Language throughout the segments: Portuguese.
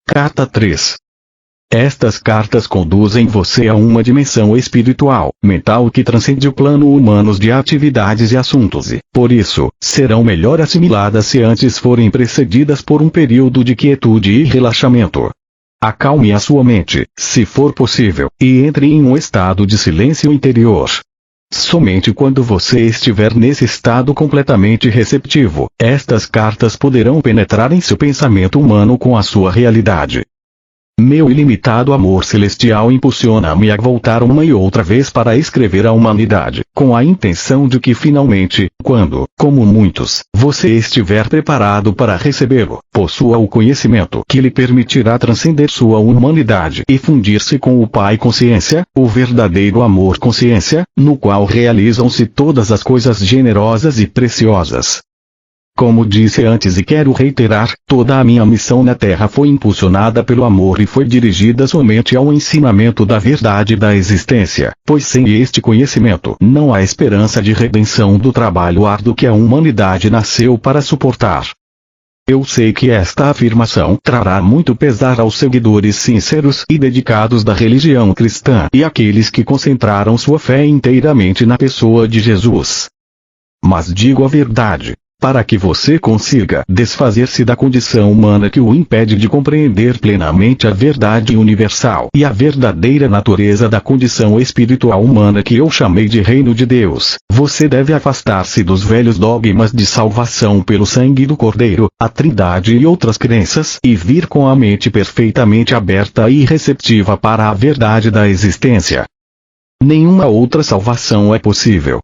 Carta 3. Estas cartas conduzem você a uma dimensão espiritual, mental que transcende o plano humano de atividades e assuntos e, por isso, serão melhor assimiladas se antes forem precedidas por um período de quietude e relaxamento. Acalme a sua mente, se for possível, e entre em um estado de silêncio interior. Somente quando você estiver nesse estado completamente receptivo, estas cartas poderão penetrar em seu pensamento humano com a sua realidade. Meu ilimitado amor celestial impulsiona-me a voltar uma e outra vez para escrever à humanidade, com a intenção de que finalmente, quando, como muitos, você estiver preparado para recebê-lo, possua o conhecimento que lhe permitirá transcender sua humanidade e fundir-se com o Pai Consciência, o verdadeiro amor Consciência, no qual realizam-se todas as coisas generosas e preciosas. Como disse antes e quero reiterar, toda a minha missão na Terra foi impulsionada pelo amor e foi dirigida somente ao ensinamento da verdade da existência, pois sem este conhecimento não há esperança de redenção do trabalho árduo que a humanidade nasceu para suportar. Eu sei que esta afirmação trará muito pesar aos seguidores sinceros e dedicados da religião cristã e àqueles que concentraram sua fé inteiramente na pessoa de Jesus. Mas digo a verdade. Para que você consiga desfazer-se da condição humana que o impede de compreender plenamente a verdade universal e a verdadeira natureza da condição espiritual humana que eu chamei de Reino de Deus, você deve afastar-se dos velhos dogmas de salvação pelo sangue do Cordeiro, a Trindade e outras crenças e vir com a mente perfeitamente aberta e receptiva para a verdade da existência. Nenhuma outra salvação é possível.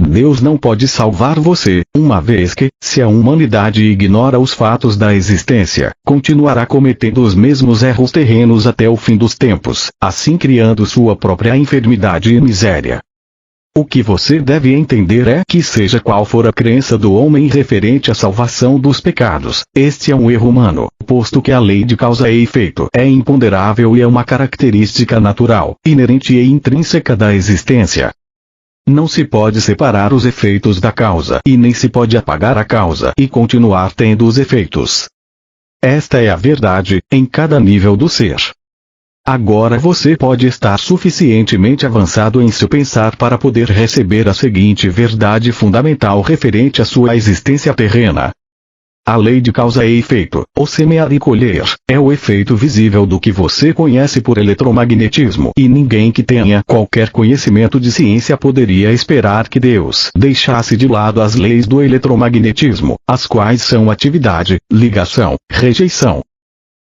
Deus não pode salvar você, uma vez que, se a humanidade ignora os fatos da existência, continuará cometendo os mesmos erros terrenos até o fim dos tempos, assim criando sua própria enfermidade e miséria. O que você deve entender é que seja qual for a crença do homem referente à salvação dos pecados, este é um erro humano, posto que a lei de causa e efeito é imponderável e é uma característica natural, inerente e intrínseca da existência. Não se pode separar os efeitos da causa e nem se pode apagar a causa e continuar tendo os efeitos. Esta é a verdade, em cada nível do ser. Agora você pode estar suficientemente avançado em seu pensar para poder receber a seguinte verdade fundamental referente à sua existência terrena. A lei de causa e efeito, ou semear e colher, é o efeito visível do que você conhece por eletromagnetismo e ninguém que tenha qualquer conhecimento de ciência poderia esperar que Deus deixasse de lado as leis do eletromagnetismo, as quais são atividade, ligação, rejeição.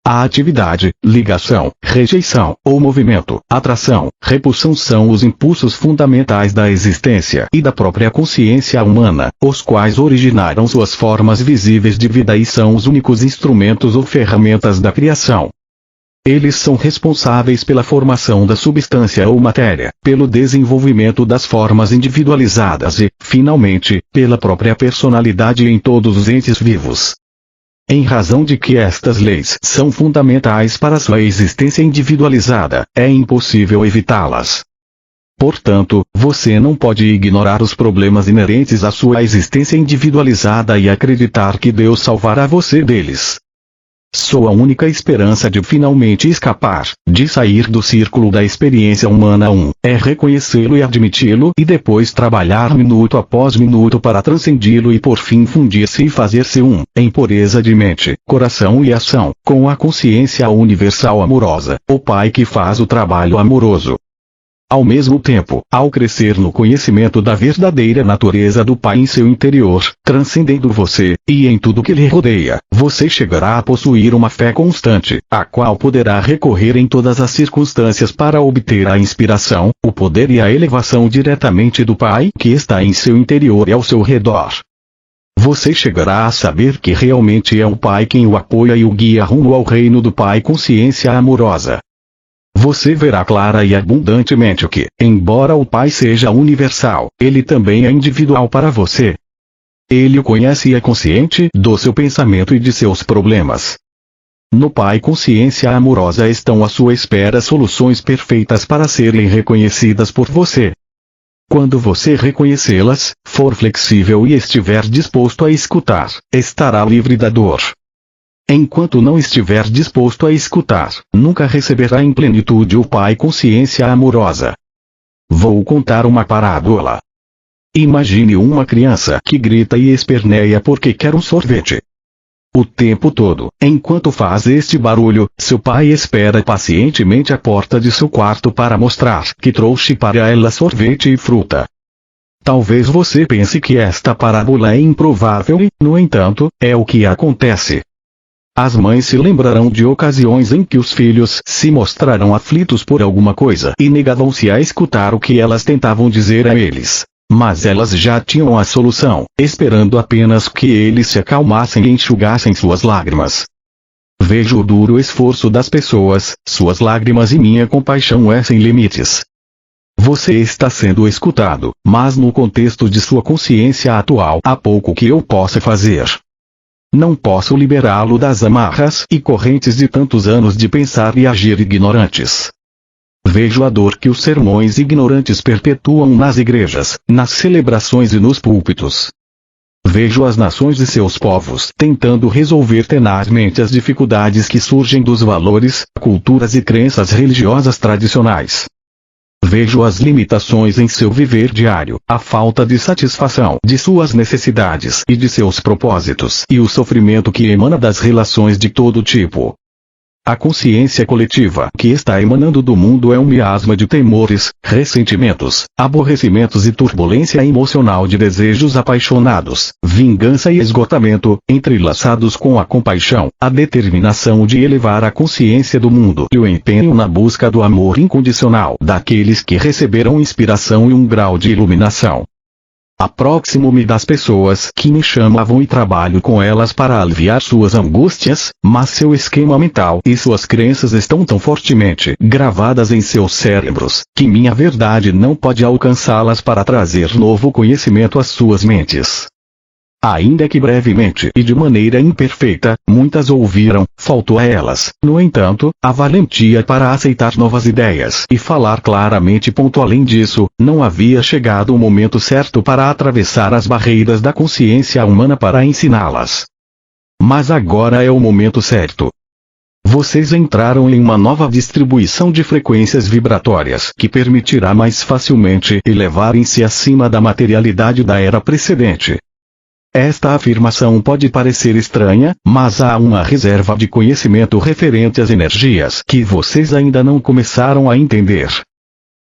A atividade, ligação, rejeição, ou movimento, atração, repulsão são os impulsos fundamentais da existência e da própria consciência humana, os quais originaram suas formas visíveis de vida e são os únicos instrumentos ou ferramentas da criação. Eles são responsáveis pela formação da substância ou matéria, pelo desenvolvimento das formas individualizadas e, finalmente, pela própria personalidade em todos os entes vivos. Em razão de que estas leis são fundamentais para sua existência individualizada, é impossível evitá-las. Portanto, você não pode ignorar os problemas inerentes à sua existência individualizada e acreditar que Deus salvará você deles. Sua única esperança de finalmente escapar, de sair do círculo da experiência humana é reconhecê-lo e admiti-lo e depois trabalhar minuto após minuto para transcendi-lo e por fim fundir-se e fazer-se em pureza de mente, coração e ação, com a consciência universal amorosa, o Pai que faz o trabalho amoroso. Ao mesmo tempo, ao crescer no conhecimento da verdadeira natureza do Pai em seu interior, transcendendo você, e em tudo que lhe rodeia, você chegará a possuir uma fé constante, a qual poderá recorrer em todas as circunstâncias para obter a inspiração, o poder e a elevação diretamente do Pai que está em seu interior e ao seu redor. Você chegará a saber que realmente é o Pai quem o apoia e o guia rumo ao reino do Pai Consciência Amorosa. Você verá clara e abundantemente que, embora o Pai seja universal, ele também é individual para você. Ele o conhece e é consciente do seu pensamento e de seus problemas. No Pai Consciência Amorosa estão à sua espera soluções perfeitas para serem reconhecidas por você. Quando você reconhecê-las, for flexível e estiver disposto a escutar, estará livre da dor. Enquanto não estiver disposto a escutar, nunca receberá em plenitude o Pai consciência amorosa. Vou contar uma parábola. Imagine uma criança que grita e esperneia porque quer um sorvete. O tempo todo, enquanto faz este barulho, seu pai espera pacientemente à porta de seu quarto para mostrar que trouxe para ela sorvete e fruta. Talvez você pense que esta parábola é improvável e, no entanto, é o que acontece. As mães se lembrarão de ocasiões em que os filhos se mostraram aflitos por alguma coisa e negavam-se a escutar o que elas tentavam dizer a eles. Mas elas já tinham a solução, esperando apenas que eles se acalmassem e enxugassem suas lágrimas. Vejo o duro esforço das pessoas, suas lágrimas e minha compaixão é sem limites. Você está sendo escutado, mas no contexto de sua consciência atual há pouco que eu possa fazer. Não posso liberá-lo das amarras e correntes de tantos anos de pensar e agir ignorantes. Vejo a dor que os sermões ignorantes perpetuam nas igrejas, nas celebrações e nos púlpitos. Vejo as nações e seus povos tentando resolver tenazmente as dificuldades que surgem dos valores, culturas e crenças religiosas tradicionais. Vejo as limitações em seu viver diário, a falta de satisfação de suas necessidades e de seus propósitos e o sofrimento que emana das relações de todo tipo. A consciência coletiva que está emanando do mundo é um miasma de temores, ressentimentos, aborrecimentos e turbulência emocional de desejos apaixonados, vingança e esgotamento, entrelaçados com a compaixão, a determinação de elevar a consciência do mundo e o empenho na busca do amor incondicional daqueles que receberam inspiração e um grau de iluminação. Aproximo-me das pessoas que me chamavam e trabalho com elas para aliviar suas angústias, mas seu esquema mental e suas crenças estão tão fortemente gravadas em seus cérebros, que minha verdade não pode alcançá-las para trazer novo conhecimento às suas mentes. Ainda que brevemente e de maneira imperfeita, muitas ouviram, faltou a elas, no entanto, a valentia para aceitar novas ideias e falar claramente. Além disso, não havia chegado o momento certo para atravessar as barreiras da consciência humana para ensiná-las. Mas agora é o momento certo. Vocês entraram em uma nova distribuição de frequências vibratórias que permitirá mais facilmente elevarem-se acima da materialidade da era precedente. Esta afirmação pode parecer estranha, mas há uma reserva de conhecimento referente às energias que vocês ainda não começaram a entender.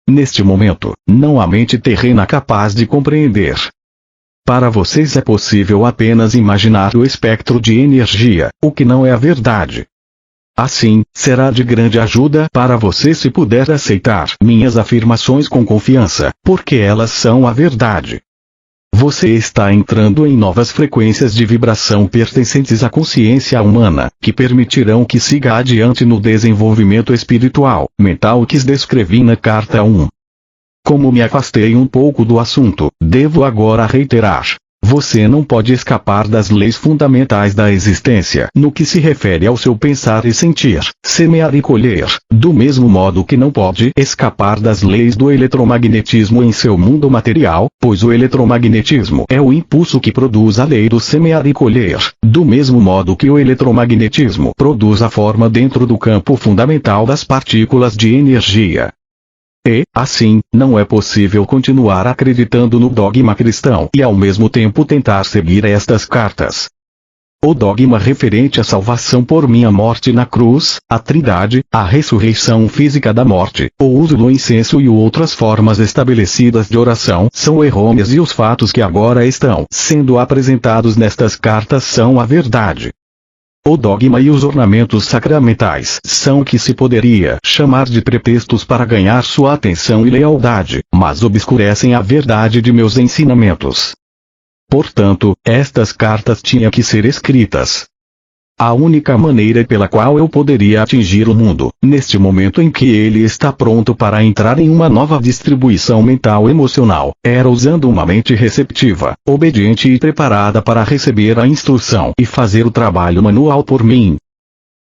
Neste momento, não há mente terrena capaz de compreender. Para vocês é possível apenas imaginar o espectro de energia, o que não é a verdade. Assim, será de grande ajuda para você se puder aceitar minhas afirmações com confiança, porque elas são a verdade. Você está entrando em novas frequências de vibração pertencentes à consciência humana, que permitirão que siga adiante no desenvolvimento espiritual, mental que descrevi na carta 1. Como me afastei um pouco do assunto, devo agora reiterar. Você não pode escapar das leis fundamentais da existência no que se refere ao seu pensar e sentir, semear e colher, do mesmo modo que não pode escapar das leis do eletromagnetismo em seu mundo material, pois o eletromagnetismo é o impulso que produz a lei do semear e colher, do mesmo modo que o eletromagnetismo produz a forma dentro do campo fundamental das partículas de energia. E, assim, não é possível continuar acreditando no dogma cristão e ao mesmo tempo tentar seguir estas cartas. O dogma referente à salvação por minha morte na cruz, a Trindade, a ressurreição física da morte, o uso do incenso e outras formas estabelecidas de oração são errôneas e os fatos que agora estão sendo apresentados nestas cartas são a verdade. O dogma e os ornamentos sacramentais são o que se poderia chamar de pretextos para ganhar sua atenção e lealdade, mas obscurecem a verdade de meus ensinamentos. Portanto, estas cartas tinham que ser escritas. A única maneira pela qual eu poderia atingir o mundo, neste momento em que ele está pronto para entrar em uma nova distribuição mental emocional, era usando uma mente receptiva, obediente e preparada para receber a instrução e fazer o trabalho manual por mim.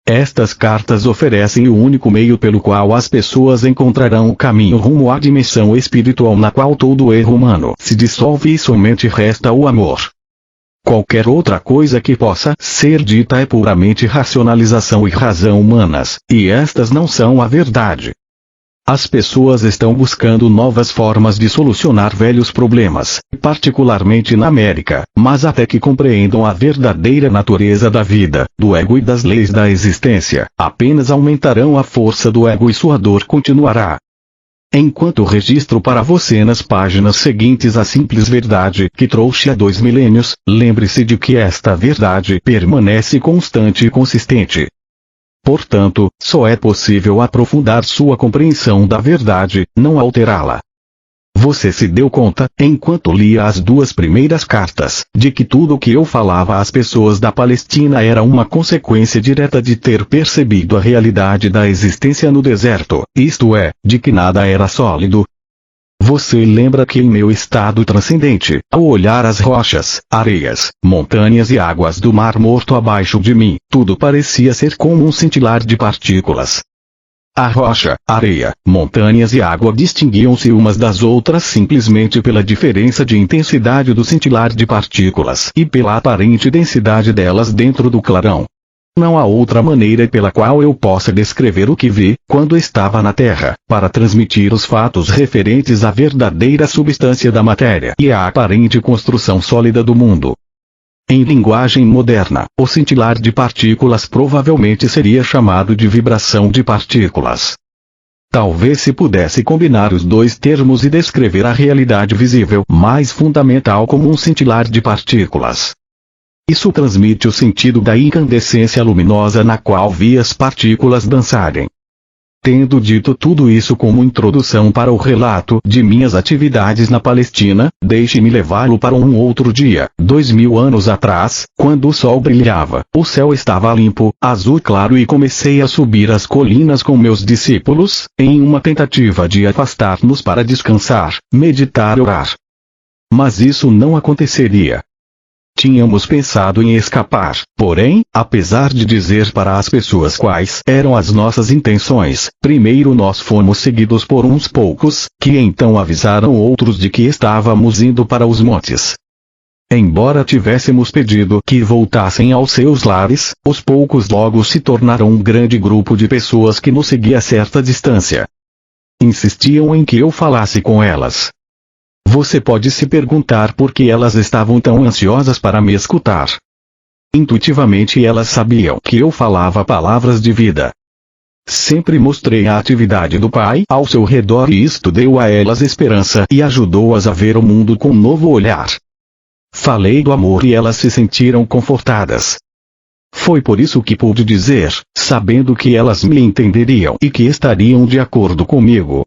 Estas cartas oferecem o único meio pelo qual as pessoas encontrarão o caminho rumo à dimensão espiritual na qual todo erro humano se dissolve e somente resta o amor. Qualquer outra coisa que possa ser dita é puramente racionalização e razão humanas, e estas não são a verdade. As pessoas estão buscando novas formas de solucionar velhos problemas, particularmente na América, mas até que compreendam a verdadeira natureza da vida, do ego e das leis da existência, apenas aumentarão a força do ego e sua dor continuará. Enquanto registro para você nas páginas seguintes a simples verdade que trouxe há 2 milênios, lembre-se de que esta verdade permanece constante e consistente. Portanto, só é possível aprofundar sua compreensão da verdade, não alterá-la. Você se deu conta, enquanto lia as 2 primeiras cartas, de que tudo o que eu falava às pessoas da Palestina era uma consequência direta de ter percebido a realidade da existência no deserto, isto é, de que nada era sólido? Você lembra que em meu estado transcendente, ao olhar as rochas, areias, montanhas e águas do Mar Morto abaixo de mim, tudo parecia ser como um cintilar de partículas. A rocha, areia, montanhas e água distinguiam-se umas das outras simplesmente pela diferença de intensidade do cintilar de partículas e pela aparente densidade delas dentro do clarão. Não há outra maneira pela qual eu possa descrever o que vi, quando estava na Terra, para transmitir os fatos referentes à verdadeira substância da matéria e à aparente construção sólida do mundo. Em linguagem moderna, o cintilar de partículas provavelmente seria chamado de vibração de partículas. Talvez se pudesse combinar os 2 termos e descrever a realidade visível mais fundamental como um cintilar de partículas. Isso transmite o sentido da incandescência luminosa na qual vi as partículas dançarem. Tendo dito tudo isso como introdução para o relato de minhas atividades na Palestina, deixe-me levá-lo para um outro dia, 2000 anos atrás, quando o sol brilhava, o céu estava limpo, azul claro e comecei a subir as colinas com meus discípulos, em uma tentativa de afastar-nos para descansar, meditar e orar. Mas isso não aconteceria. Tínhamos pensado em escapar, porém, apesar de dizer para as pessoas quais eram as nossas intenções, primeiro nós fomos seguidos por uns poucos, que então avisaram outros de que estávamos indo para os montes. Embora tivéssemos pedido que voltassem aos seus lares, os poucos logo se tornaram um grande grupo de pessoas que nos seguia a certa distância. Insistiam em que eu falasse com elas. Você pode se perguntar por que elas estavam tão ansiosas para me escutar. Intuitivamente elas sabiam que eu falava palavras de vida. Sempre mostrei a atividade do Pai ao seu redor e isto deu a elas esperança e ajudou-as a ver o mundo com um novo olhar. Falei do amor e elas se sentiram confortadas. Foi por isso que pude dizer, sabendo que elas me entenderiam e que estariam de acordo comigo.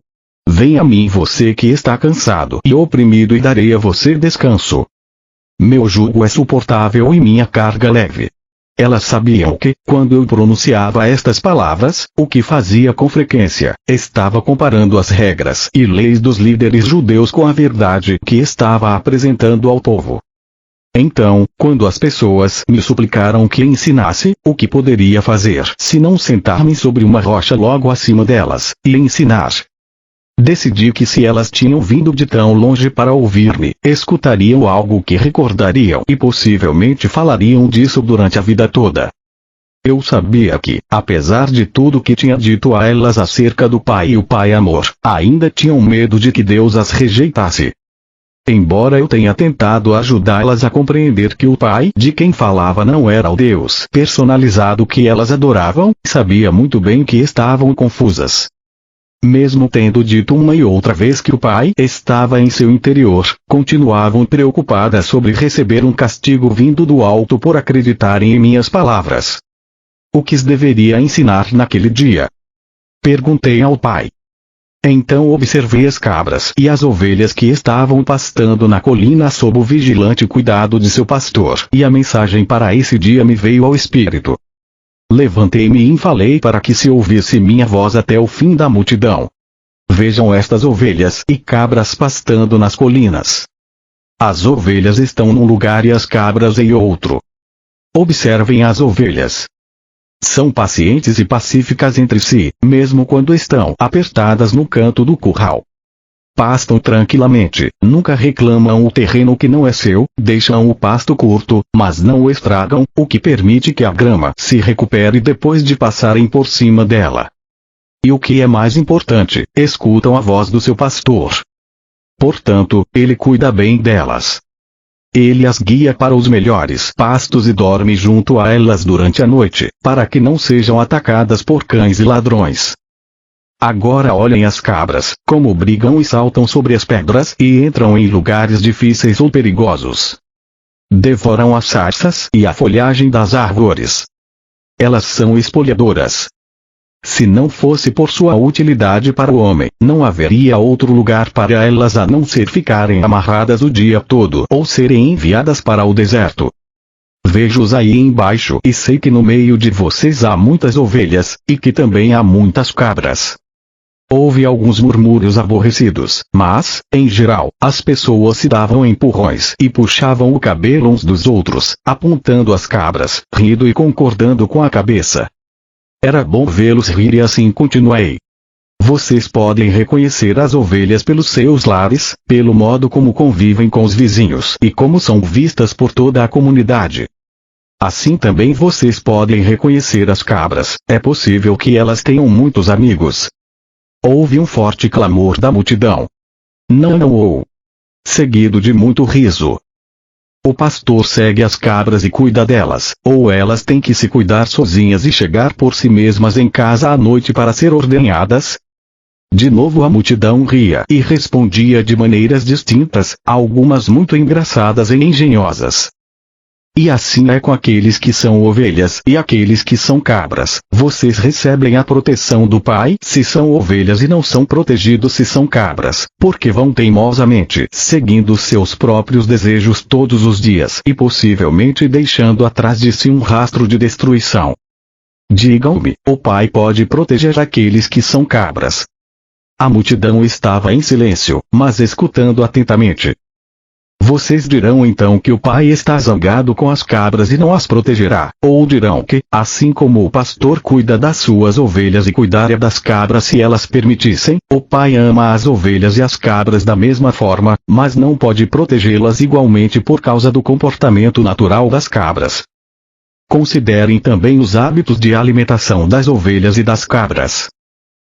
Venha a mim você que está cansado e oprimido e darei a você descanso. Meu jugo é suportável e minha carga leve. Elas sabiam que, quando eu pronunciava estas palavras, o que fazia com frequência, estava comparando as regras e leis dos líderes judeus com a verdade que estava apresentando ao povo. Então, quando as pessoas me suplicaram que ensinasse, o que poderia fazer se não sentar-me sobre uma rocha logo acima delas, e ensinar? Decidi que se elas tinham vindo de tão longe para ouvir-me, escutariam algo que recordariam e possivelmente falariam disso durante a vida toda. Eu sabia que, apesar de tudo que tinha dito a elas acerca do Pai e o Pai Amor, ainda tinham medo de que Deus as rejeitasse. Embora eu tenha tentado ajudá-las a compreender que o Pai de quem falava não era o Deus personalizado que elas adoravam, sabia muito bem que estavam confusas. Mesmo tendo dito uma e outra vez que o Pai estava em seu interior, continuavam preocupadas sobre receber um castigo vindo do alto por acreditarem em minhas palavras. O que deveria ensinar naquele dia? Perguntei ao Pai. Então observei as cabras e as ovelhas que estavam pastando na colina sob o vigilante cuidado de seu pastor, e a mensagem para esse dia me veio ao espírito. Levantei-me e falei para que se ouvisse minha voz até o fim da multidão. Vejam estas ovelhas e cabras pastando nas colinas. As ovelhas estão num lugar e as cabras em outro. Observem as ovelhas. São pacientes e pacíficas entre si, mesmo quando estão apertadas no canto do curral. Pastam tranquilamente, nunca reclamam o terreno que não é seu, deixam o pasto curto, mas não o estragam, o que permite que a grama se recupere depois de passarem por cima dela. E o que é mais importante, escutam a voz do seu pastor. Portanto, ele cuida bem delas. Ele as guia para os melhores pastos e dorme junto a elas durante a noite, para que não sejam atacadas por cães e ladrões. Agora olhem as cabras, como brigam e saltam sobre as pedras e entram em lugares difíceis ou perigosos. Devoram as sarças e a folhagem das árvores. Elas são espolhadoras. Se não fosse por sua utilidade para o homem, não haveria outro lugar para elas a não ser ficarem amarradas o dia todo ou serem enviadas para o deserto. Vejo-os aí embaixo e sei que no meio de vocês há muitas ovelhas, e que também há muitas cabras. Houve alguns murmúrios aborrecidos, mas, em geral, as pessoas se davam empurrões e puxavam o cabelo uns dos outros, apontando as cabras, rindo e concordando com a cabeça. Era bom vê-los rir e assim continuei. Vocês podem reconhecer as ovelhas pelos seus lares, pelo modo como convivem com os vizinhos e como são vistas por toda a comunidade. Assim também vocês podem reconhecer as cabras, é possível que elas tenham muitos amigos. Houve um forte clamor da multidão. Não, seguido de muito riso. O pastor segue as cabras e cuida delas, ou elas têm que se cuidar sozinhas e chegar por si mesmas em casa à noite para ser ordenhadas? De novo a multidão ria e respondia de maneiras distintas, algumas muito engraçadas e engenhosas. E assim é com aqueles que são ovelhas e aqueles que são cabras. Vocês recebem a proteção do Pai se são ovelhas e não são protegidos se são cabras, porque vão teimosamente seguindo seus próprios desejos todos os dias e possivelmente deixando atrás de si um rastro de destruição. Digam-me, o Pai pode proteger aqueles que são cabras? A multidão estava em silêncio, mas escutando atentamente. Vocês dirão então que o Pai está zangado com as cabras e não as protegerá, ou dirão que, assim como o pastor cuida das suas ovelhas e cuidaria das cabras se elas permitissem, o Pai ama as ovelhas e as cabras da mesma forma, mas não pode protegê-las igualmente por causa do comportamento natural das cabras. Considerem também os hábitos de alimentação das ovelhas e das cabras.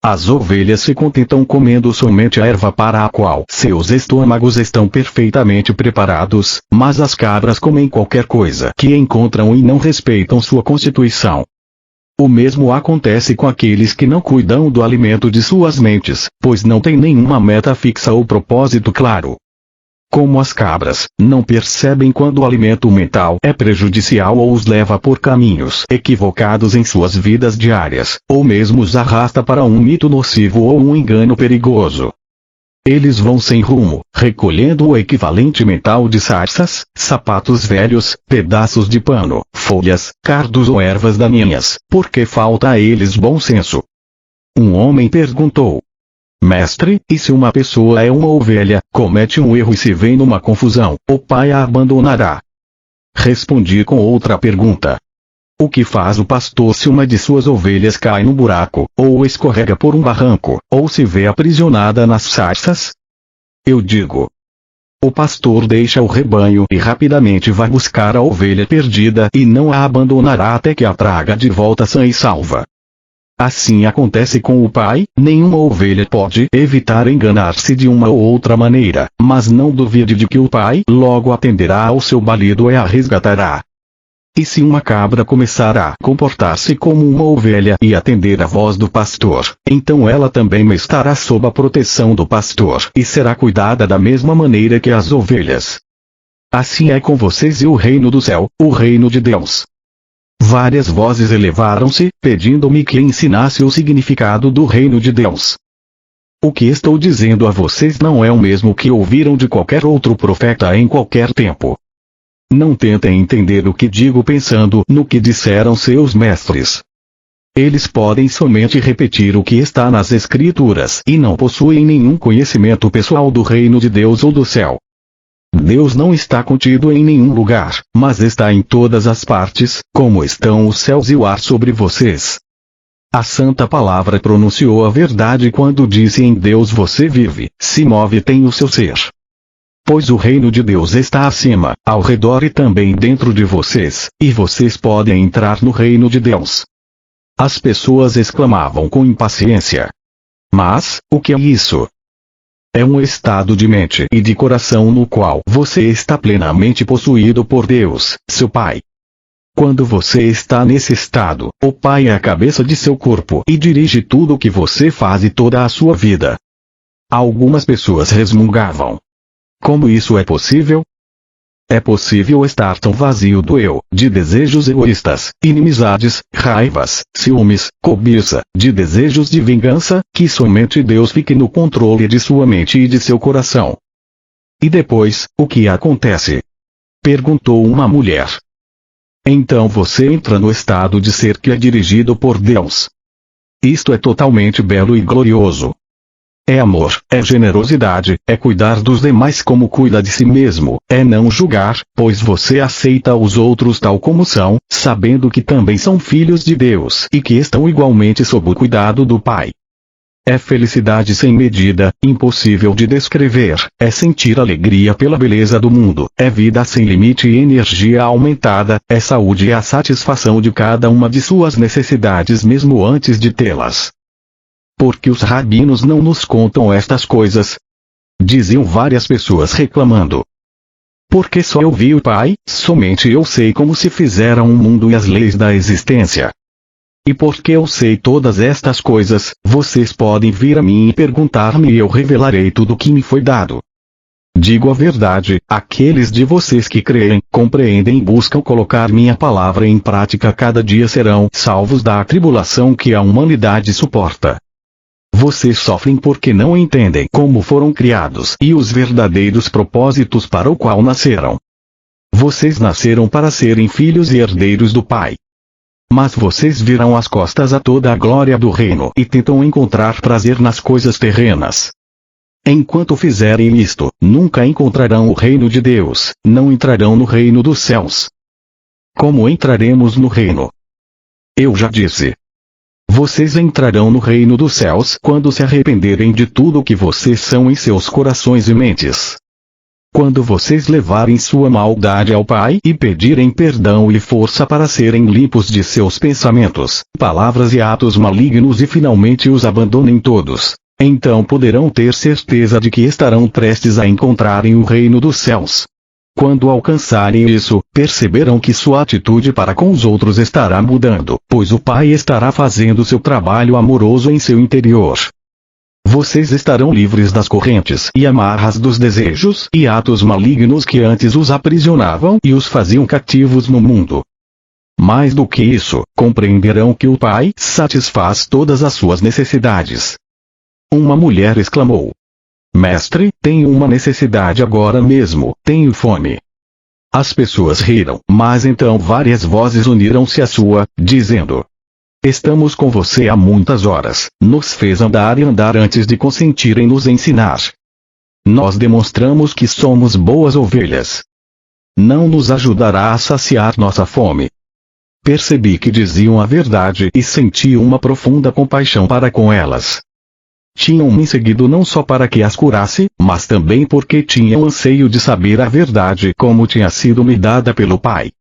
As ovelhas se contentam comendo somente a erva para a qual seus estômagos estão perfeitamente preparados, mas as cabras comem qualquer coisa que encontram e não respeitam sua constituição. O mesmo acontece com aqueles que não cuidam do alimento de suas mentes, pois não têm nenhuma meta fixa ou propósito claro. Como as cabras, não percebem quando o alimento mental é prejudicial ou os leva por caminhos equivocados em suas vidas diárias, ou mesmo os arrasta para um mito nocivo ou um engano perigoso. Eles vão sem rumo, recolhendo o equivalente mental de sarças, sapatos velhos, pedaços de pano, folhas, cardos ou ervas daninhas, porque falta a eles bom senso. Um homem perguntou: Mestre, e se uma pessoa é uma ovelha, comete um erro e se vê numa confusão, o Pai a abandonará? Respondi com outra pergunta. O que faz o pastor se uma de suas ovelhas cai no buraco, ou escorrega por um barranco, ou se vê aprisionada nas sarças? Eu digo: o pastor deixa o rebanho e rapidamente vai buscar a ovelha perdida e não a abandonará até que a traga de volta sã e salva. Assim acontece com o Pai, nenhuma ovelha pode evitar enganar-se de uma ou outra maneira, mas não duvide de que o Pai logo atenderá ao seu balido e a resgatará. E se uma cabra começar a comportar-se como uma ovelha e atender a voz do pastor, então ela também estará sob a proteção do pastor e será cuidada da mesma maneira que as ovelhas. Assim é com vocês e o reino do céu, o reino de Deus. Várias vozes elevaram-se, pedindo-me que ensinasse o significado do reino de Deus. O que estou dizendo a vocês não é o mesmo que ouviram de qualquer outro profeta em qualquer tempo. Não tentem entender o que digo pensando no que disseram seus mestres. Eles podem somente repetir o que está nas Escrituras e não possuem nenhum conhecimento pessoal do reino de Deus ou do céu. Deus não está contido em nenhum lugar, mas está em todas as partes, como estão os céus e o ar sobre vocês. A Santa Palavra pronunciou a verdade quando disse: em Deus você vive, se move e tem o seu ser. Pois o reino de Deus está acima, ao redor e também dentro de vocês, e vocês podem entrar no reino de Deus. As pessoas exclamavam com impaciência: mas, o que é isso? É um estado de mente e de coração no qual você está plenamente possuído por Deus, seu Pai. Quando você está nesse estado, o Pai é a cabeça de seu corpo e dirige tudo o que você faz e toda a sua vida. Algumas pessoas resmungavam: como isso é possível? É possível estar tão vazio do eu, de desejos egoístas, inimizades, raivas, ciúmes, cobiça, de desejos de vingança, que somente Deus fique no controle de sua mente e de seu coração. E depois, o que acontece? Perguntou uma mulher. Então você entra no estado de ser que é dirigido por Deus. Isto é totalmente belo e glorioso. É amor, é generosidade, é cuidar dos demais como cuida de si mesmo, é não julgar, pois você aceita os outros tal como são, sabendo que também são filhos de Deus e que estão igualmente sob o cuidado do Pai. É felicidade sem medida, impossível de descrever, é sentir alegria pela beleza do mundo, é vida sem limite e energia aumentada, é saúde e a satisfação de cada uma de suas necessidades mesmo antes de tê-las. Porque os rabinos não nos contam estas coisas? Diziam várias pessoas reclamando. Porque só eu vi o Pai, somente eu sei como se fizeram o mundo e as leis da existência. E porque eu sei todas estas coisas, vocês podem vir a mim e perguntar-me e eu revelarei tudo o que me foi dado. Digo a verdade, aqueles de vocês que creem, compreendem e buscam colocar minha palavra em prática cada dia serão salvos da tribulação que a humanidade suporta. Vocês sofrem porque não entendem como foram criados e os verdadeiros propósitos para o qual nasceram. Vocês nasceram para serem filhos e herdeiros do Pai. Mas vocês viram as costas a toda a glória do reino e tentam encontrar prazer nas coisas terrenas. Enquanto fizerem isto, nunca encontrarão o reino de Deus, não entrarão no reino dos céus. Como entraremos no reino? Eu já disse. Vocês entrarão no reino dos céus quando se arrependerem de tudo o que vocês são em seus corações e mentes. Quando vocês levarem sua maldade ao Pai e pedirem perdão e força para serem limpos de seus pensamentos, palavras e atos malignos e finalmente os abandonem todos, então poderão ter certeza de que estarão prestes a encontrarem o reino dos céus. Quando alcançarem isso, perceberão que sua atitude para com os outros estará mudando, pois o Pai estará fazendo seu trabalho amoroso em seu interior. Vocês estarão livres das correntes e amarras dos desejos e atos malignos que antes os aprisionavam e os faziam cativos no mundo. Mais do que isso, compreenderão que o Pai satisfaz todas as suas necessidades. Uma mulher exclamou: Mestre, tenho uma necessidade agora mesmo, tenho fome. As pessoas riram, mas então várias vozes uniram-se à sua, dizendo: Estamos com você há muitas horas, nos fez andar e andar antes de consentir em nos ensinar. Nós demonstramos que somos boas ovelhas. Não nos ajudará a saciar nossa fome. Percebi que diziam a verdade e senti uma profunda compaixão para com elas. Tinham me seguido não só para que as curasse, mas também porque tinham anseio de saber a verdade como tinha sido me dada pelo Pai.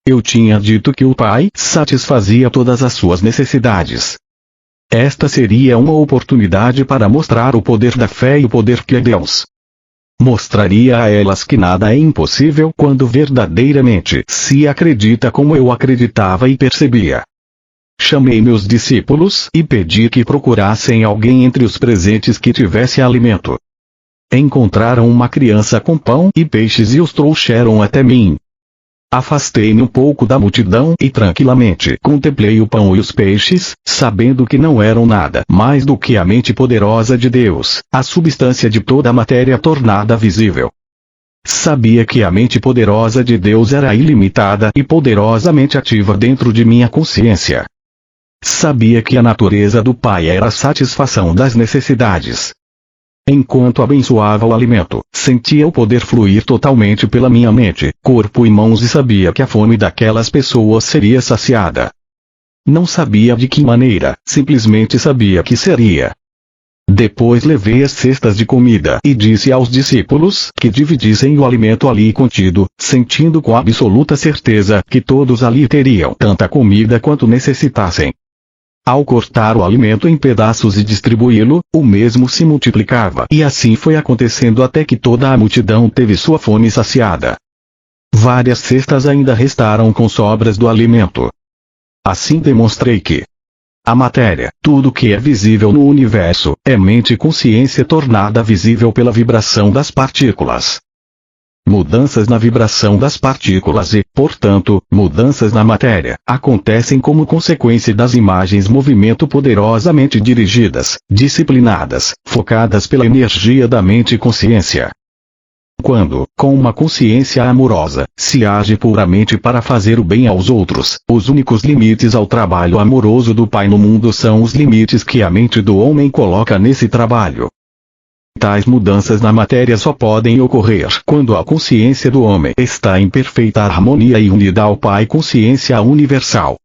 Eu tinha dito que o Pai satisfazia todas as suas necessidades. Esta seria uma oportunidade para mostrar o poder da fé e o poder que é Deus. Mostraria a elas que nada é impossível quando verdadeiramente se acredita como eu acreditava e percebia. Chamei meus discípulos e pedi que procurassem alguém entre os presentes que tivesse alimento. Encontraram uma criança com pão e peixes e os trouxeram até mim. Afastei-me um pouco da multidão e tranquilamente contemplei o pão e os peixes, sabendo que não eram nada mais do que a mente poderosa de Deus, a substância de toda a matéria tornada visível. Sabia que a mente poderosa de Deus era ilimitada e poderosamente ativa dentro de minha consciência. Sabia que a natureza do Pai era a satisfação das necessidades. Enquanto abençoava o alimento, sentia o poder fluir totalmente pela minha mente, corpo e mãos e sabia que a fome daquelas pessoas seria saciada. Não sabia de que maneira, simplesmente sabia que seria. Depois levei as cestas de comida e disse aos discípulos que dividissem o alimento ali contido, sentindo com absoluta certeza que todos ali teriam tanta comida quanto necessitassem. Ao cortar o alimento em pedaços e distribuí-lo, o mesmo se multiplicava. E assim foi acontecendo até que toda a multidão teve sua fome saciada. Várias cestas ainda restaram com sobras do alimento. Assim demonstrei que a matéria, tudo que é visível no universo, é mente e consciência tornada visível pela vibração das partículas. Mudanças na vibração das partículas e, portanto, mudanças na matéria, acontecem como consequência das imagens movimento poderosamente dirigidas, disciplinadas, focadas pela energia da mente e consciência. Quando, com uma consciência amorosa, se age puramente para fazer o bem aos outros, os únicos limites ao trabalho amoroso do Pai no mundo são os limites que a mente do homem coloca nesse trabalho. Tais mudanças na matéria só podem ocorrer quando a consciência do homem está em perfeita harmonia e unida ao Pai Consciência Universal.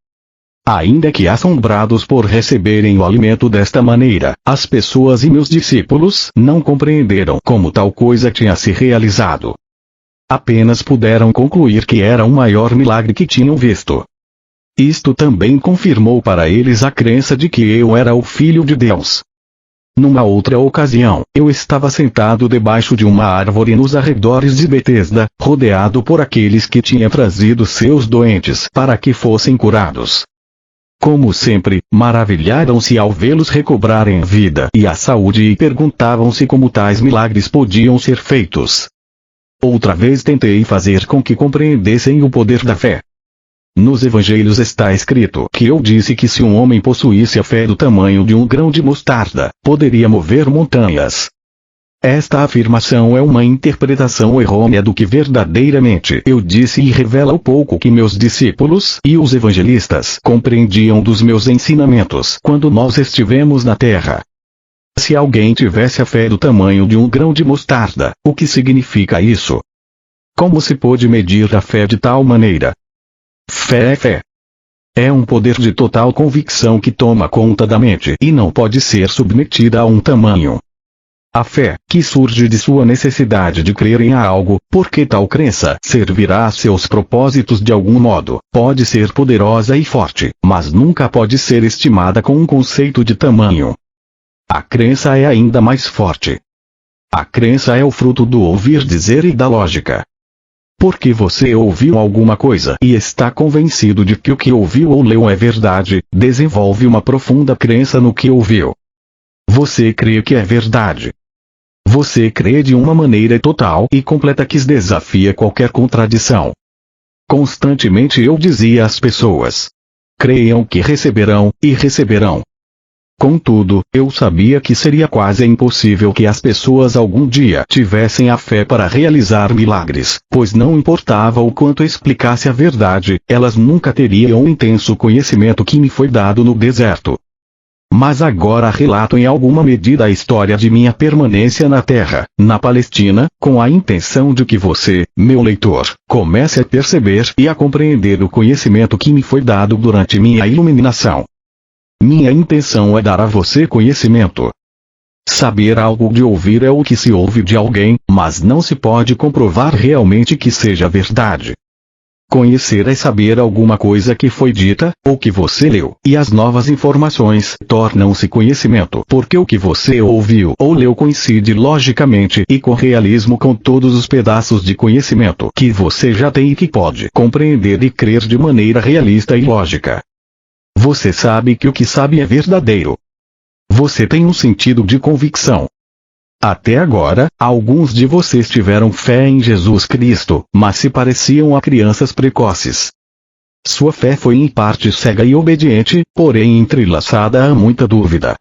Ainda que assombrados por receberem o alimento desta maneira, as pessoas e meus discípulos não compreenderam como tal coisa tinha se realizado. Apenas puderam concluir que era o maior milagre que tinham visto. Isto também confirmou para eles a crença de que eu era o Filho de Deus. Numa outra ocasião, eu estava sentado debaixo de uma árvore nos arredores de Betesda, rodeado por aqueles que tinham trazido seus doentes para que fossem curados. Como sempre, maravilharam-se ao vê-los recobrarem a vida e a saúde e perguntavam-se como tais milagres podiam ser feitos. Outra vez tentei fazer com que compreendessem o poder da fé. Nos evangelhos está escrito que eu disse que se um homem possuísse a fé do tamanho de um grão de mostarda, poderia mover montanhas. Esta afirmação é uma interpretação errônea do que verdadeiramente eu disse e revela o pouco que meus discípulos e os evangelistas compreendiam dos meus ensinamentos quando nós estivemos na Terra. Se alguém tivesse a fé do tamanho de um grão de mostarda, o que significa isso? Como se pode medir a fé de tal maneira? Fé é fé. É um poder de total convicção que toma conta da mente e não pode ser submetida a um tamanho. A fé, que surge de sua necessidade de crer em algo, porque tal crença servirá a seus propósitos de algum modo, pode ser poderosa e forte, mas nunca pode ser estimada com um conceito de tamanho. A crença é ainda mais forte. A crença é o fruto do ouvir dizer e da lógica. Porque você ouviu alguma coisa e está convencido de que o que ouviu ou leu é verdade, desenvolve uma profunda crença no que ouviu. Você crê que é verdade. Você crê de uma maneira total e completa que desafia qualquer contradição. Constantemente eu dizia às pessoas: creiam que receberão, e receberão. Contudo, eu sabia que seria quase impossível que as pessoas algum dia tivessem a fé para realizar milagres, pois não importava o quanto explicasse a verdade, elas nunca teriam o intenso conhecimento que me foi dado no deserto. Mas agora relato em alguma medida a história de minha permanência na Terra, na Palestina, com a intenção de que você, meu leitor, comece a perceber e a compreender o conhecimento que me foi dado durante minha iluminação. Minha intenção é dar a você conhecimento. Saber algo de ouvir é o que se ouve de alguém, mas não se pode comprovar realmente que seja verdade. Conhecer é saber alguma coisa que foi dita, ou que você leu, e as novas informações tornam-se conhecimento porque o que você ouviu ou leu coincide logicamente e com realismo com todos os pedaços de conhecimento que você já tem e que pode compreender e crer de maneira realista e lógica. Você sabe que o que sabe é verdadeiro. Você tem um sentido de convicção. Até agora, alguns de vocês tiveram fé em Jesus Cristo, mas se pareciam a crianças precoces. Sua fé foi em parte cega e obediente, porém entrelaçada a muita dúvida.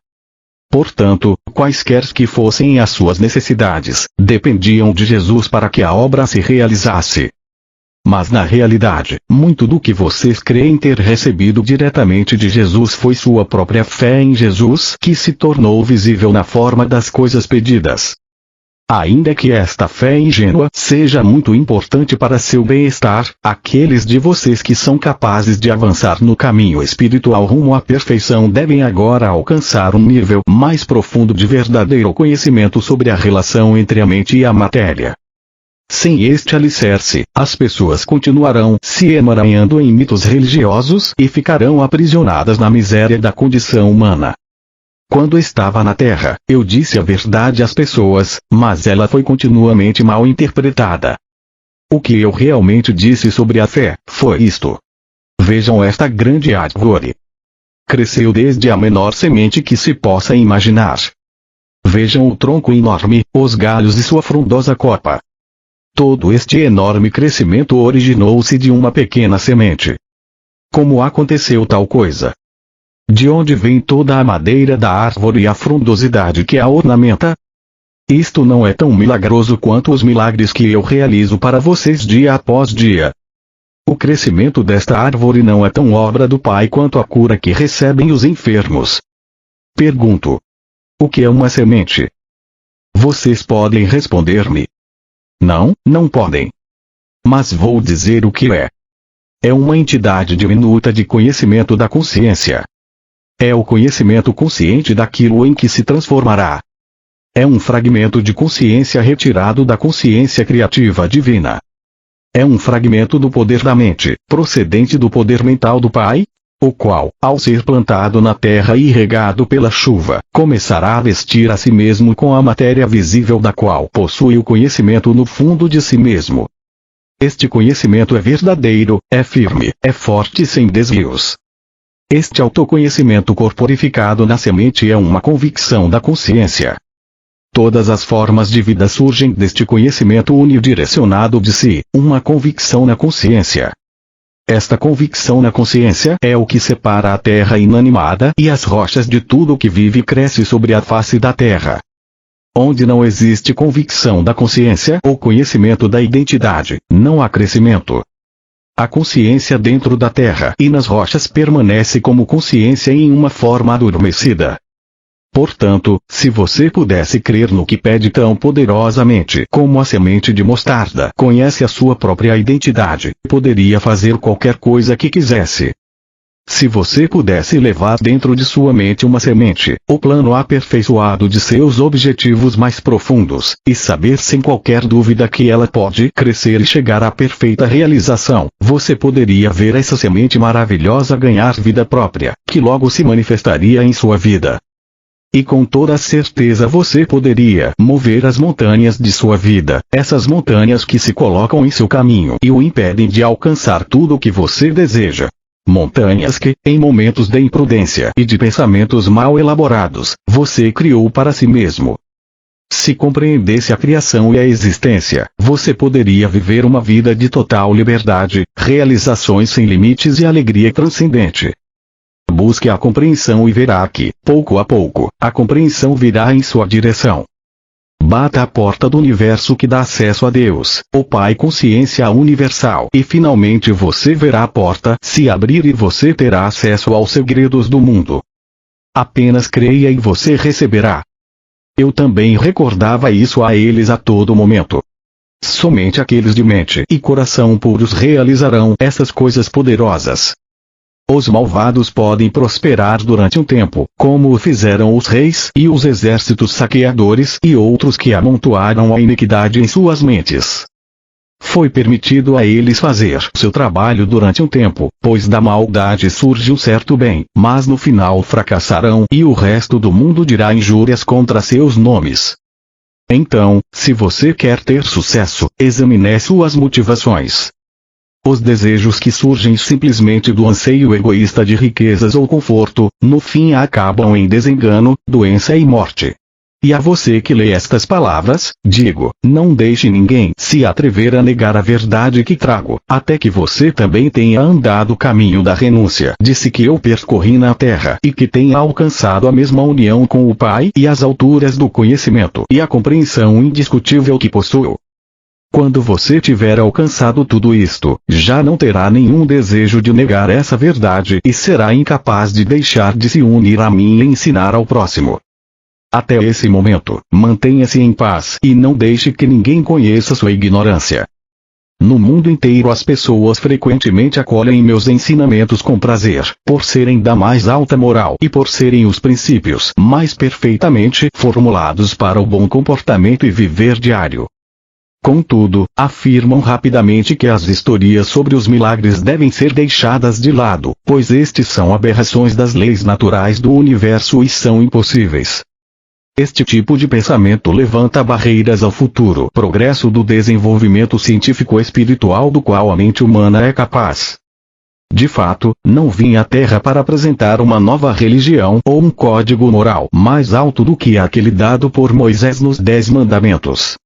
Portanto, quaisquer que fossem as suas necessidades, dependiam de Jesus para que a obra se realizasse. Mas na realidade, muito do que vocês creem ter recebido diretamente de Jesus foi sua própria fé em Jesus que se tornou visível na forma das coisas pedidas. Ainda que esta fé ingênua seja muito importante para seu bem-estar, aqueles de vocês que são capazes de avançar no caminho espiritual rumo à perfeição devem agora alcançar um nível mais profundo de verdadeiro conhecimento sobre a relação entre a mente e a matéria. Sem este alicerce, as pessoas continuarão se emaranhando em mitos religiosos e ficarão aprisionadas na miséria da condição humana. Quando estava na Terra, eu disse a verdade às pessoas, mas ela foi continuamente mal interpretada. O que eu realmente disse sobre a fé foi isto. Vejam esta grande árvore. Cresceu desde a menor semente que se possa imaginar. Vejam o tronco enorme, os galhos e sua frondosa copa. Todo este enorme crescimento originou-se de uma pequena semente. Como aconteceu tal coisa? De onde vem toda a madeira da árvore e a frondosidade que a ornamenta? Isto não é tão milagroso quanto os milagres que eu realizo para vocês dia após dia. O crescimento desta árvore não é tão obra do Pai quanto a cura que recebem os enfermos. Pergunto: o que é uma semente? Vocês podem responder-me. Não, não podem. Mas vou dizer o que é. É uma entidade diminuta de conhecimento da consciência. É o conhecimento consciente daquilo em que se transformará. É um fragmento de consciência retirado da consciência criativa divina. É um fragmento do poder da mente, procedente do poder mental do Pai, o qual, ao ser plantado na terra e regado pela chuva, começará a vestir a si mesmo com a matéria visível da qual possui o conhecimento no fundo de si mesmo. Este conhecimento é verdadeiro, é firme, é forte sem desvios. Este autoconhecimento corporificado na semente é uma convicção da consciência. Todas as formas de vida surgem deste conhecimento unidirecionado de si, uma convicção na consciência. Esta convicção na consciência é o que separa a terra inanimada e as rochas de tudo o que vive e cresce sobre a face da terra. Onde não existe convicção da consciência ou conhecimento da identidade, não há crescimento. A consciência dentro da terra e nas rochas permanece como consciência em uma forma adormecida. Portanto, se você pudesse crer no que pede tão poderosamente como a semente de mostarda conhece a sua própria identidade, poderia fazer qualquer coisa que quisesse. Se você pudesse levar dentro de sua mente uma semente, o plano aperfeiçoado de seus objetivos mais profundos, e saber sem qualquer dúvida que ela pode crescer e chegar à perfeita realização, você poderia ver essa semente maravilhosa ganhar vida própria, que logo se manifestaria em sua vida. E com toda certeza você poderia mover as montanhas de sua vida, essas montanhas que se colocam em seu caminho e o impedem de alcançar tudo o que você deseja. Montanhas que, em momentos de imprudência e de pensamentos mal elaborados, você criou para si mesmo. Se compreendesse a criação e a existência, você poderia viver uma vida de total liberdade, realizações sem limites e alegria transcendente. Busque a compreensão e verá que, pouco a pouco, a compreensão virá em sua direção. Bata a porta do universo que dá acesso a Deus, o Pai Consciência Universal, e finalmente você verá a porta se abrir e você terá acesso aos segredos do mundo. Apenas creia e você receberá. Eu também recordava isso a eles a todo momento. Somente aqueles de mente e coração puros realizarão essas coisas poderosas. Os malvados podem prosperar durante um tempo, como o fizeram os reis e os exércitos saqueadores e outros que amontoaram a iniquidade em suas mentes. Foi permitido a eles fazer seu trabalho durante um tempo, pois da maldade surge um certo bem, mas no final fracassarão e o resto do mundo dirá injúrias contra seus nomes. Então, se você quer ter sucesso, examine suas motivações. Os desejos que surgem simplesmente do anseio egoísta de riquezas ou conforto, no fim acabam em desengano, doença e morte. E a você que lê estas palavras, digo, não deixe ninguém se atrever a negar a verdade que trago, até que você também tenha andado o caminho da renúncia. Disse que eu percorri na terra e que tenha alcançado a mesma união com o Pai e as alturas do conhecimento e a compreensão indiscutível que possuo. Quando você tiver alcançado tudo isto, já não terá nenhum desejo de negar essa verdade e será incapaz de deixar de se unir a mim e ensinar ao próximo. Até esse momento, mantenha-se em paz e não deixe que ninguém conheça sua ignorância. No mundo inteiro as pessoas frequentemente acolhem meus ensinamentos com prazer, por serem da mais alta moral e por serem os princípios mais perfeitamente formulados para o bom comportamento e viver diário. Contudo, afirmam rapidamente que as historias sobre os milagres devem ser deixadas de lado, pois estes são aberrações das leis naturais do universo e são impossíveis. Este tipo de pensamento levanta barreiras ao futuro progresso do desenvolvimento científico-espiritual do qual a mente humana é capaz. De fato, não vim à Terra para apresentar uma nova religião ou um código moral mais alto do que aquele dado por Moisés nos 10 Mandamentos.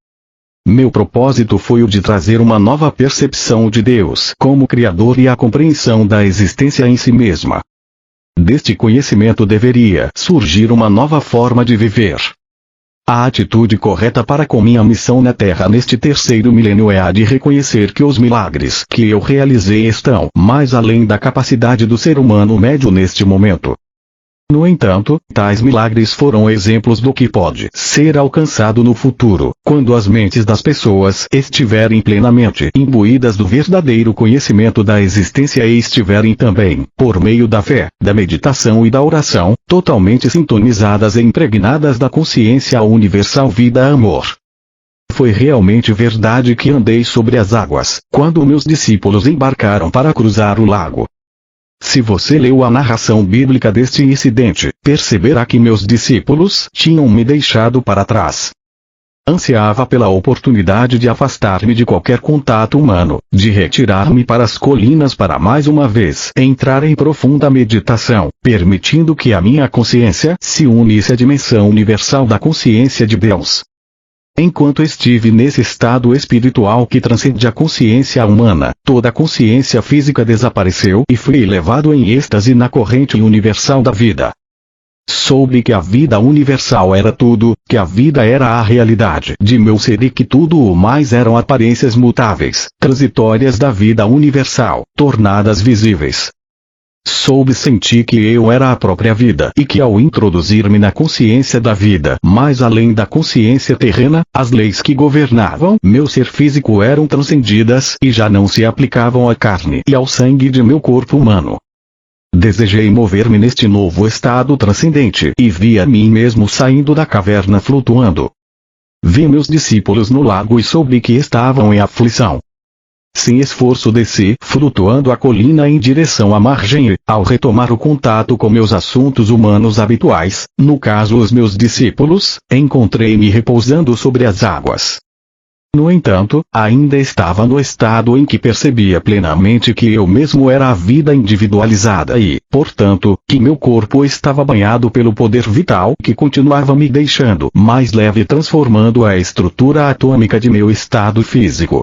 Meu propósito foi o de trazer uma nova percepção de Deus como Criador e a compreensão da existência em si mesma. Deste conhecimento deveria surgir uma nova forma de viver. A atitude correta para com minha missão na Terra neste terceiro milênio é a de reconhecer que os milagres que eu realizei estão mais além da capacidade do ser humano médio neste momento. No entanto, tais milagres foram exemplos do que pode ser alcançado no futuro, quando as mentes das pessoas estiverem plenamente imbuídas do verdadeiro conhecimento da existência e estiverem também, por meio da fé, da meditação e da oração, totalmente sintonizadas e impregnadas da consciência universal vida-amor. Foi realmente verdade que andei sobre as águas, quando meus discípulos embarcaram para cruzar o lago. Se você leu a narração bíblica deste incidente, perceberá que meus discípulos tinham me deixado para trás. Ansiava pela oportunidade de afastar-me de qualquer contato humano, de retirar-me para as colinas para mais uma vez entrar em profunda meditação, permitindo que a minha consciência se unisse à dimensão universal da consciência de Deus. Enquanto estive nesse estado espiritual que transcende a consciência humana, toda a consciência física desapareceu e fui levado em êxtase na corrente universal da vida. Soube que a vida universal era tudo, que a vida era a realidade de meu ser e que tudo o mais eram aparências mutáveis, transitórias da vida universal, tornadas visíveis. Soube sentir que eu era a própria vida e que ao introduzir-me na consciência da vida, mais além da consciência terrena, as leis que governavam meu ser físico eram transcendidas e já não se aplicavam à carne e ao sangue de meu corpo humano. Desejei mover-me neste novo estado transcendente e vi a mim mesmo saindo da caverna flutuando. Vi meus discípulos no lago e soube que estavam em aflição. Sem esforço desci, flutuando a colina em direção à margem e, ao retomar o contato com meus assuntos humanos habituais, no caso os meus discípulos, encontrei-me repousando sobre as águas. No entanto, ainda estava no estado em que percebia plenamente que eu mesmo era a vida individualizada e, portanto, que meu corpo estava banhado pelo poder vital que continuava me deixando mais leve, transformando a estrutura atômica de meu estado físico.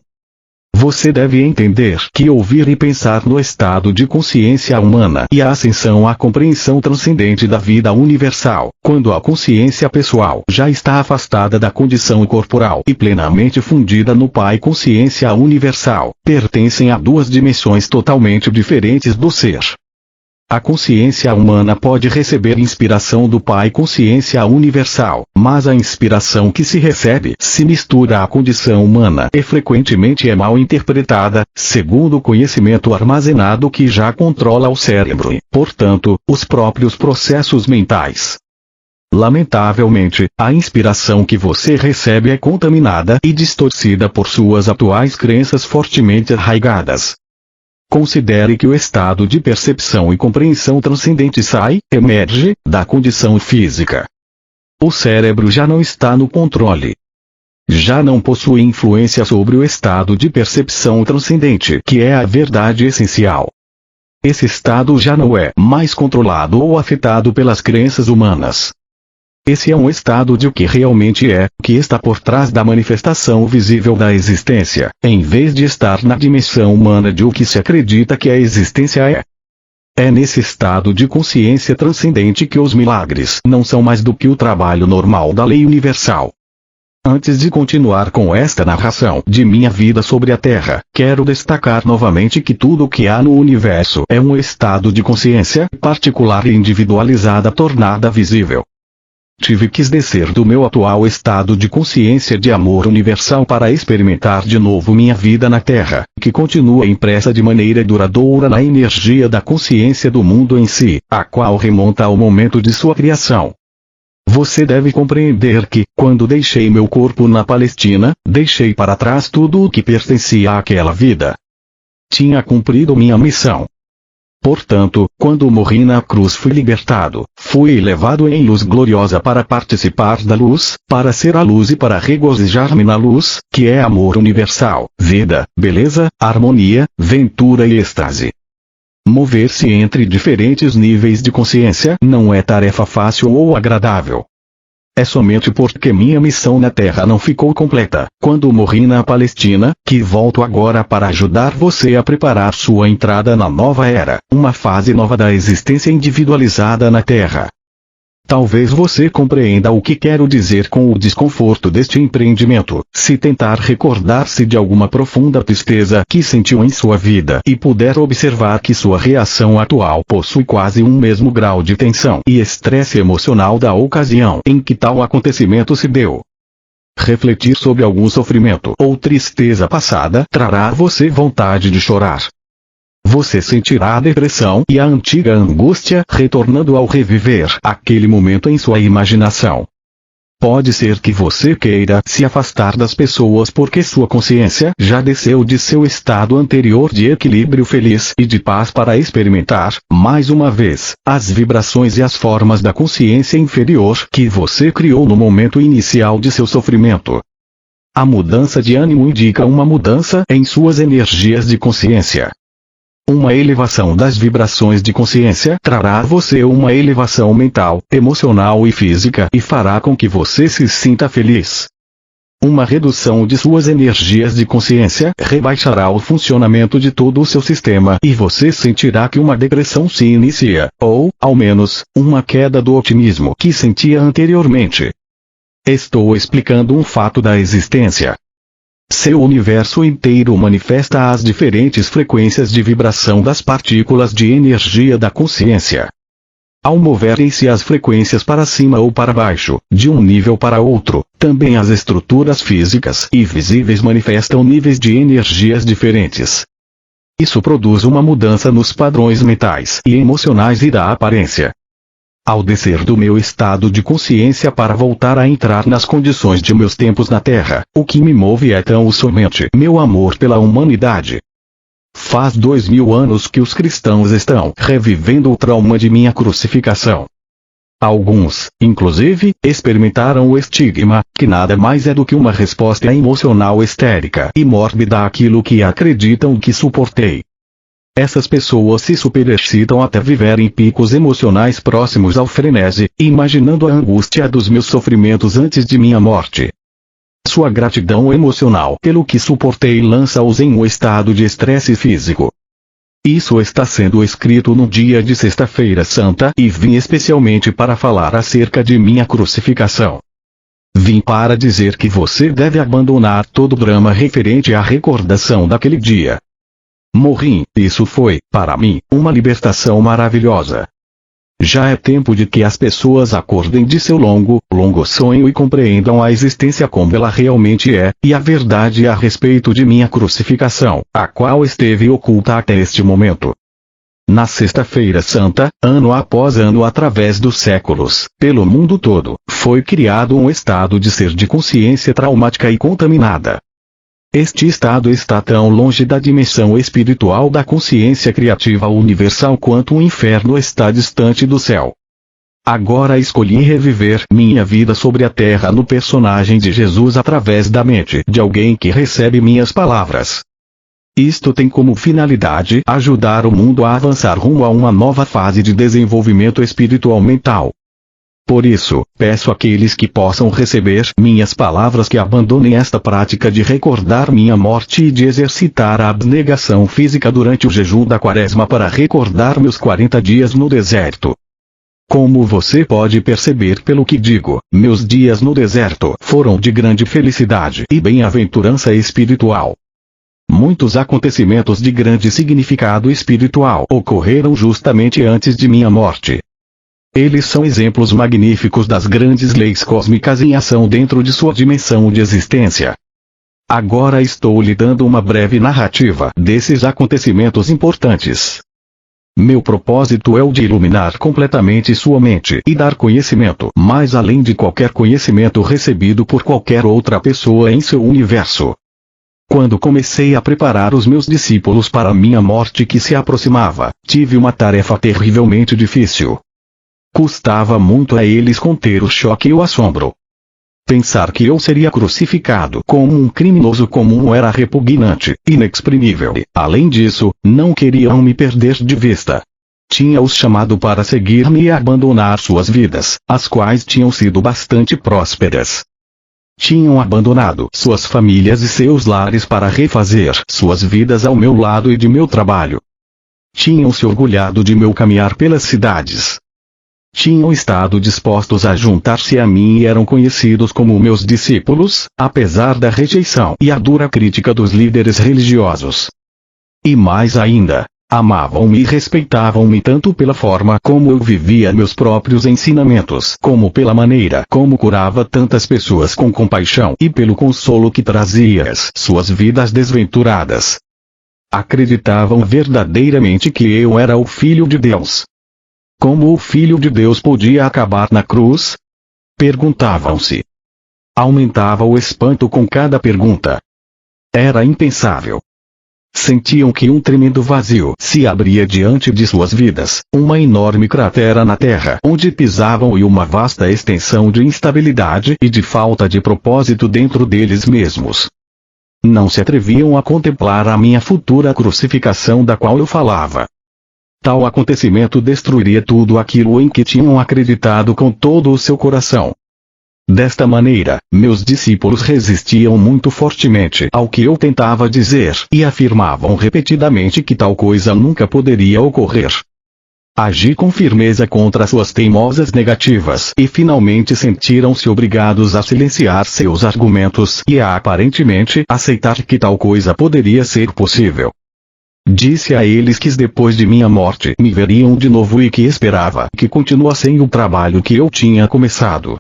Você deve entender que ouvir e pensar no estado de consciência humana e a ascensão à compreensão transcendente da vida universal, quando a consciência pessoal já está afastada da condição corporal e plenamente fundida no Pai consciência universal, pertencem a duas dimensões totalmente diferentes do ser. A consciência humana pode receber inspiração do Pai consciência universal, mas a inspiração que se recebe se mistura à condição humana e frequentemente é mal interpretada, segundo o conhecimento armazenado que já controla o cérebro e, portanto, os próprios processos mentais. Lamentavelmente, a inspiração que você recebe é contaminada e distorcida por suas atuais crenças fortemente arraigadas. Considere que o estado de percepção e compreensão transcendente emerge, da condição física. O cérebro já não está no controle. Já não possui influência sobre o estado de percepção transcendente, que é a verdade essencial. Esse estado já não é mais controlado ou afetado pelas crenças humanas. Esse é um estado de o que realmente é, que está por trás da manifestação visível da existência, em vez de estar na dimensão humana de o que se acredita que a existência é. É nesse estado de consciência transcendente que os milagres não são mais do que o trabalho normal da lei universal. Antes de continuar com esta narração de minha vida sobre a Terra, quero destacar novamente que tudo o que há no universo é um estado de consciência particular e individualizada tornada visível. tive que descer do meu atual estado de consciência de amor universal para experimentar de novo minha vida na Terra, que continua impressa de maneira duradoura na energia da consciência do mundo em si, a qual remonta ao momento de sua criação. Você deve compreender que, quando deixei meu corpo na Palestina, deixei para trás tudo o que pertencia àquela vida. Tinha cumprido minha missão. Portanto, quando morri na cruz fui libertado, fui levado em luz gloriosa para participar da luz, para ser a luz e para regozijar-me na luz, que é amor universal, vida, beleza, harmonia, ventura e êxtase. Mover-se entre diferentes níveis de consciência não é tarefa fácil ou agradável. É somente porque minha missão na Terra não ficou completa, quando morri na Palestina, que volto agora para ajudar você a preparar sua entrada na nova era, uma fase nova da existência individualizada na Terra. Talvez você compreenda o que quero dizer com o desconforto deste empreendimento, se tentar recordar-se de alguma profunda tristeza que sentiu em sua vida e puder observar que sua reação atual possui quase um mesmo grau de tensão e estresse emocional da ocasião em que tal acontecimento se deu. Refletir sobre algum sofrimento ou tristeza passada trará a você vontade de chorar. Você sentirá a depressão e a antiga angústia retornando ao reviver aquele momento em sua imaginação. Pode ser que você queira se afastar das pessoas porque sua consciência já desceu de seu estado anterior de equilíbrio feliz e de paz para experimentar, mais uma vez, as vibrações e as formas da consciência inferior que você criou no momento inicial de seu sofrimento. A mudança de ânimo indica uma mudança em suas energias de consciência. Uma elevação das vibrações de consciência trará a você uma elevação mental, emocional e física e fará com que você se sinta feliz. Uma redução de suas energias de consciência rebaixará o funcionamento de todo o seu sistema e você sentirá que uma depressão se inicia, ou, ao menos, uma queda do otimismo que sentia anteriormente. Estou explicando um fato da existência. Seu universo inteiro manifesta as diferentes frequências de vibração das partículas de energia da consciência. Ao moverem-se as frequências para cima ou para baixo, de um nível para outro, também as estruturas físicas e visíveis manifestam níveis de energias diferentes. Isso produz uma mudança nos padrões mentais e emocionais e da aparência. Ao descer do meu estado de consciência para voltar a entrar nas condições de meus tempos na Terra, o que me move é tão somente meu amor pela humanidade. Faz 2000 anos que os cristãos estão revivendo o trauma de minha crucificação. Alguns, inclusive, experimentaram o estigma, que nada mais é do que uma resposta emocional histérica e mórbida àquilo que acreditam que suportei. Essas pessoas se superexcitam até viverem picos emocionais próximos ao frenesi, imaginando a angústia dos meus sofrimentos antes de minha morte. Sua gratidão emocional pelo que suportei lança-os em um estado de estresse físico. Isso está sendo escrito no dia de Sexta-feira Santa e vim especialmente para falar acerca de minha crucificação. Vim para dizer que você deve abandonar todo o drama referente à recordação daquele dia. Morri, isso foi, para mim, uma libertação maravilhosa. Já é tempo de que as pessoas acordem de seu longo sonho e compreendam a existência como ela realmente é, e a verdade a respeito de minha crucificação, a qual esteve oculta até este momento. Na Sexta-feira Santa, ano após ano através dos séculos, pelo mundo todo, foi criado um estado de ser de consciência traumática e contaminada. Este estado está tão longe da dimensão espiritual da consciência criativa universal quanto o inferno está distante do céu. Agora escolhi reviver minha vida sobre a terra no personagem de Jesus através da mente de alguém que recebe minhas palavras. Isto tem como finalidade ajudar o mundo a avançar rumo a uma nova fase de desenvolvimento espiritual mental. Por isso, peço àqueles que possam receber minhas palavras que abandonem esta prática de recordar minha morte e de exercitar a abnegação física durante o jejum da Quaresma para recordar meus 40 dias no deserto. Como você pode perceber pelo que digo, meus dias no deserto foram de grande felicidade e bem-aventurança espiritual. Muitos acontecimentos de grande significado espiritual ocorreram justamente antes de minha morte. Eles são exemplos magníficos das grandes leis cósmicas em ação dentro de sua dimensão de existência. Agora estou lhe dando uma breve narrativa desses acontecimentos importantes. Meu propósito é o de iluminar completamente sua mente e dar conhecimento mais além de qualquer conhecimento recebido por qualquer outra pessoa em seu universo. Quando comecei a preparar os meus discípulos para minha morte que se aproximava, tive uma tarefa terrivelmente difícil. Custava muito a eles conter o choque e o assombro. Pensar que eu seria crucificado como um criminoso comum era repugnante, inexprimível e, além disso, não queriam me perder de vista. Tinha-os chamado para seguir-me e abandonar suas vidas, as quais tinham sido bastante prósperas. Tinham abandonado suas famílias e seus lares para refazer suas vidas ao meu lado e de meu trabalho. Tinham se orgulhado de meu caminhar pelas cidades. Tinham estado dispostos a juntar-se a mim e eram conhecidos como meus discípulos, apesar da rejeição e a dura crítica dos líderes religiosos. E mais ainda, amavam-me e respeitavam-me tanto pela forma como eu vivia meus próprios ensinamentos, como pela maneira como curava tantas pessoas com compaixão e pelo consolo que trazia às suas vidas desventuradas. Acreditavam verdadeiramente que eu era o Filho de Deus. Como o Filho de Deus podia acabar na cruz? Perguntavam-se. Aumentava o espanto com cada pergunta. Era impensável. Sentiam que um tremendo vazio se abria diante de suas vidas, uma enorme cratera na terra onde pisavam e uma vasta extensão de instabilidade e de falta de propósito dentro deles mesmos. Não se atreviam a contemplar a minha futura crucificação da qual eu falava. Tal acontecimento destruiria tudo aquilo em que tinham acreditado com todo o seu coração. Desta maneira, meus discípulos resistiam muito fortemente ao que eu tentava dizer e afirmavam repetidamente que tal coisa nunca poderia ocorrer. Agi com firmeza contra suas teimosas negativas e finalmente sentiram-se obrigados a silenciar seus argumentos e a aparentemente aceitar que tal coisa poderia ser possível. Disse a eles que depois de minha morte me veriam de novo e que esperava que continuassem o trabalho que eu tinha começado.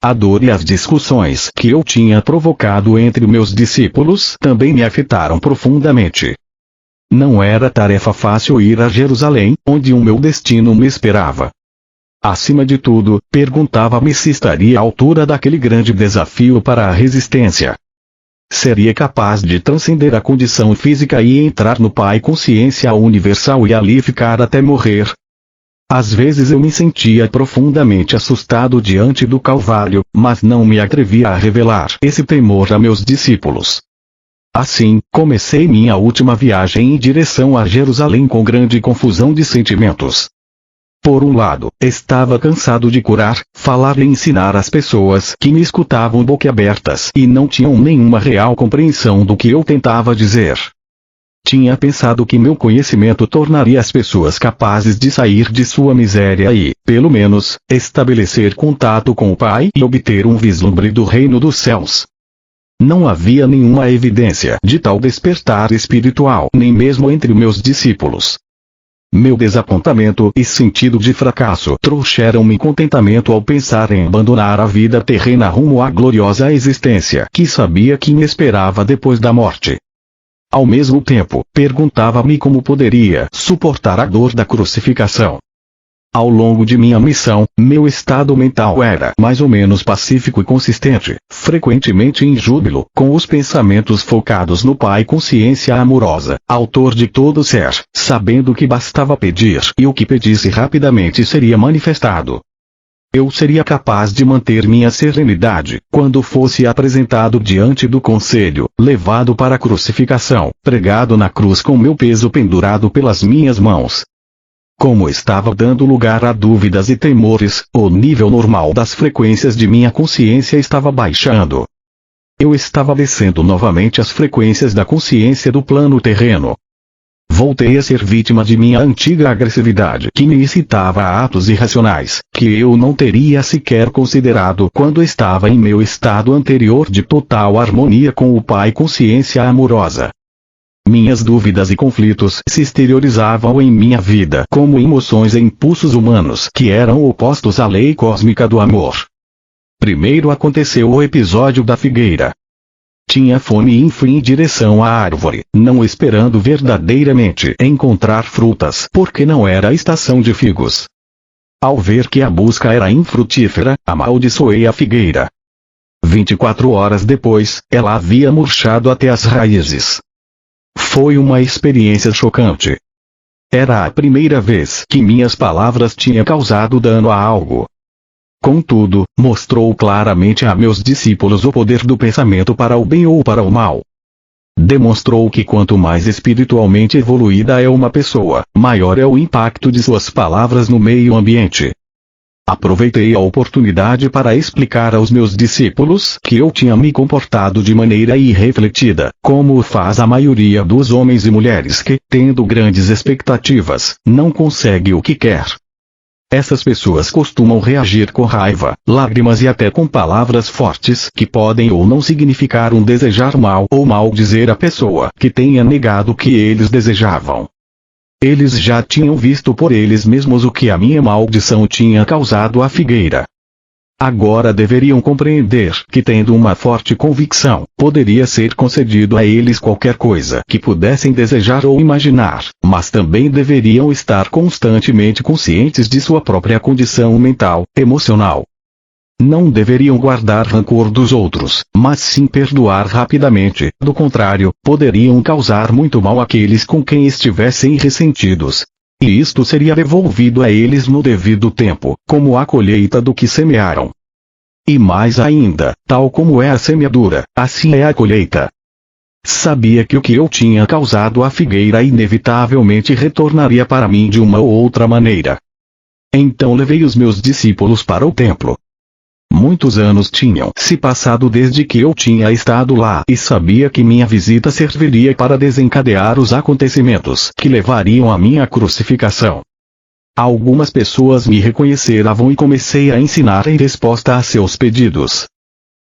A dor e as discussões que eu tinha provocado entre meus discípulos também me afetaram profundamente. Não era tarefa fácil ir a Jerusalém, onde o meu destino me esperava. Acima de tudo, perguntava-me se estaria à altura daquele grande desafio para a resistência. Seria capaz de transcender a condição física e entrar no Pai Consciência Universal e ali ficar até morrer? Às vezes eu me sentia profundamente assustado diante do Calvário, mas não me atrevia a revelar esse temor a meus discípulos. Assim, comecei minha última viagem em direção a Jerusalém com grande confusão de sentimentos. Por um lado, estava cansado de curar, falar e ensinar as pessoas que me escutavam boquiabertas e não tinham nenhuma real compreensão do que eu tentava dizer. Tinha pensado que meu conhecimento tornaria as pessoas capazes de sair de sua miséria e, pelo menos, estabelecer contato com o Pai e obter um vislumbre do reino dos céus. Não havia nenhuma evidência de tal despertar espiritual, nem mesmo entre meus discípulos. Meu desapontamento e sentido de fracasso trouxeram-me contentamento ao pensar em abandonar a vida terrena rumo à gloriosa existência que sabia que me esperava depois da morte. Ao mesmo tempo, perguntava-me como poderia suportar a dor da crucificação. Ao longo de minha missão, meu estado mental era mais ou menos pacífico e consistente, frequentemente em júbilo, com os pensamentos focados no Pai Consciência Amorosa, autor de todo ser, sabendo que bastava pedir e o que pedisse rapidamente seria manifestado. Eu seria capaz de manter minha serenidade quando fosse apresentado diante do conselho, levado para a crucificação, pregado na cruz com meu peso pendurado pelas minhas mãos. Como estava dando lugar a dúvidas e temores, o nível normal das frequências de minha consciência estava baixando. Eu estava descendo novamente as frequências da consciência do plano terreno. Voltei a ser vítima de minha antiga agressividade que me incitava a atos irracionais, que eu não teria sequer considerado quando estava em meu estado anterior de total harmonia com o Pai Consciência Amorosa. minhas dúvidas e conflitos se exteriorizavam em minha vida como emoções e impulsos humanos que eram opostos à lei cósmica do amor. Primeiro aconteceu o episódio da figueira. Tinha fome e fui em direção à árvore, não esperando verdadeiramente encontrar frutas porque não era a estação de figos. Ao ver que a busca era infrutífera, amaldiçoei a figueira. 24 horas depois, ela havia murchado até as raízes. Foi uma experiência chocante. Era a primeira vez que minhas palavras tinham causado dano a algo. Contudo, mostrou claramente a meus discípulos o poder do pensamento para o bem ou para o mal. Demonstrou que quanto mais espiritualmente evoluída é uma pessoa, maior é o impacto de suas palavras no meio ambiente. Aproveitei a oportunidade para explicar aos meus discípulos que eu tinha me comportado de maneira irrefletida, como faz a maioria dos homens e mulheres que, tendo grandes expectativas, não consegue o que quer. Essas pessoas costumam reagir com raiva, lágrimas e até com palavras fortes que podem ou não significar um desejar mal ou maldizer a pessoa que tenha negado o que eles desejavam. Eles já tinham visto por eles mesmos o que a minha maldição tinha causado à figueira. Agora deveriam compreender que, tendo uma forte convicção, poderia ser concedido a eles qualquer coisa que pudessem desejar ou imaginar, mas também deveriam estar constantemente conscientes de sua própria condição mental, emocional. Não deveriam guardar rancor dos outros, mas sim perdoar rapidamente, do contrário, poderiam causar muito mal àqueles com quem estivessem ressentidos. E isto seria devolvido a eles no devido tempo, como a colheita do que semearam. E mais ainda, tal como é a semeadura, assim é a colheita. Sabia que o que eu tinha causado à figueira inevitavelmente retornaria para mim de uma ou outra maneira. Então levei os meus discípulos para o templo. Muitos anos tinham se passado desde que eu tinha estado lá e sabia que minha visita serviria para desencadear os acontecimentos que levariam à minha crucificação. Algumas pessoas me reconheceram e comecei a ensinar em resposta a seus pedidos.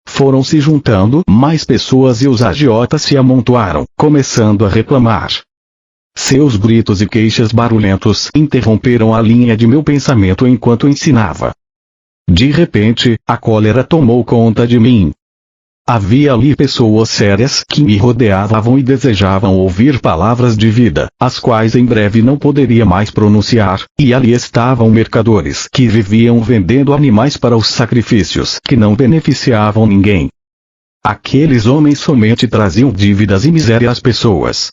Foram se juntando mais pessoas e os agiotas se amontoaram, começando a reclamar. Seus gritos e queixas barulhentos interromperam a linha de meu pensamento enquanto ensinava. De repente, a cólera tomou conta de mim. Havia ali pessoas sérias que me rodeavam e desejavam ouvir palavras de vida, as quais em breve não poderia mais pronunciar, e ali estavam mercadores que viviam vendendo animais para os sacrifícios que não beneficiavam ninguém. Aqueles homens somente traziam dívidas e miséria às pessoas.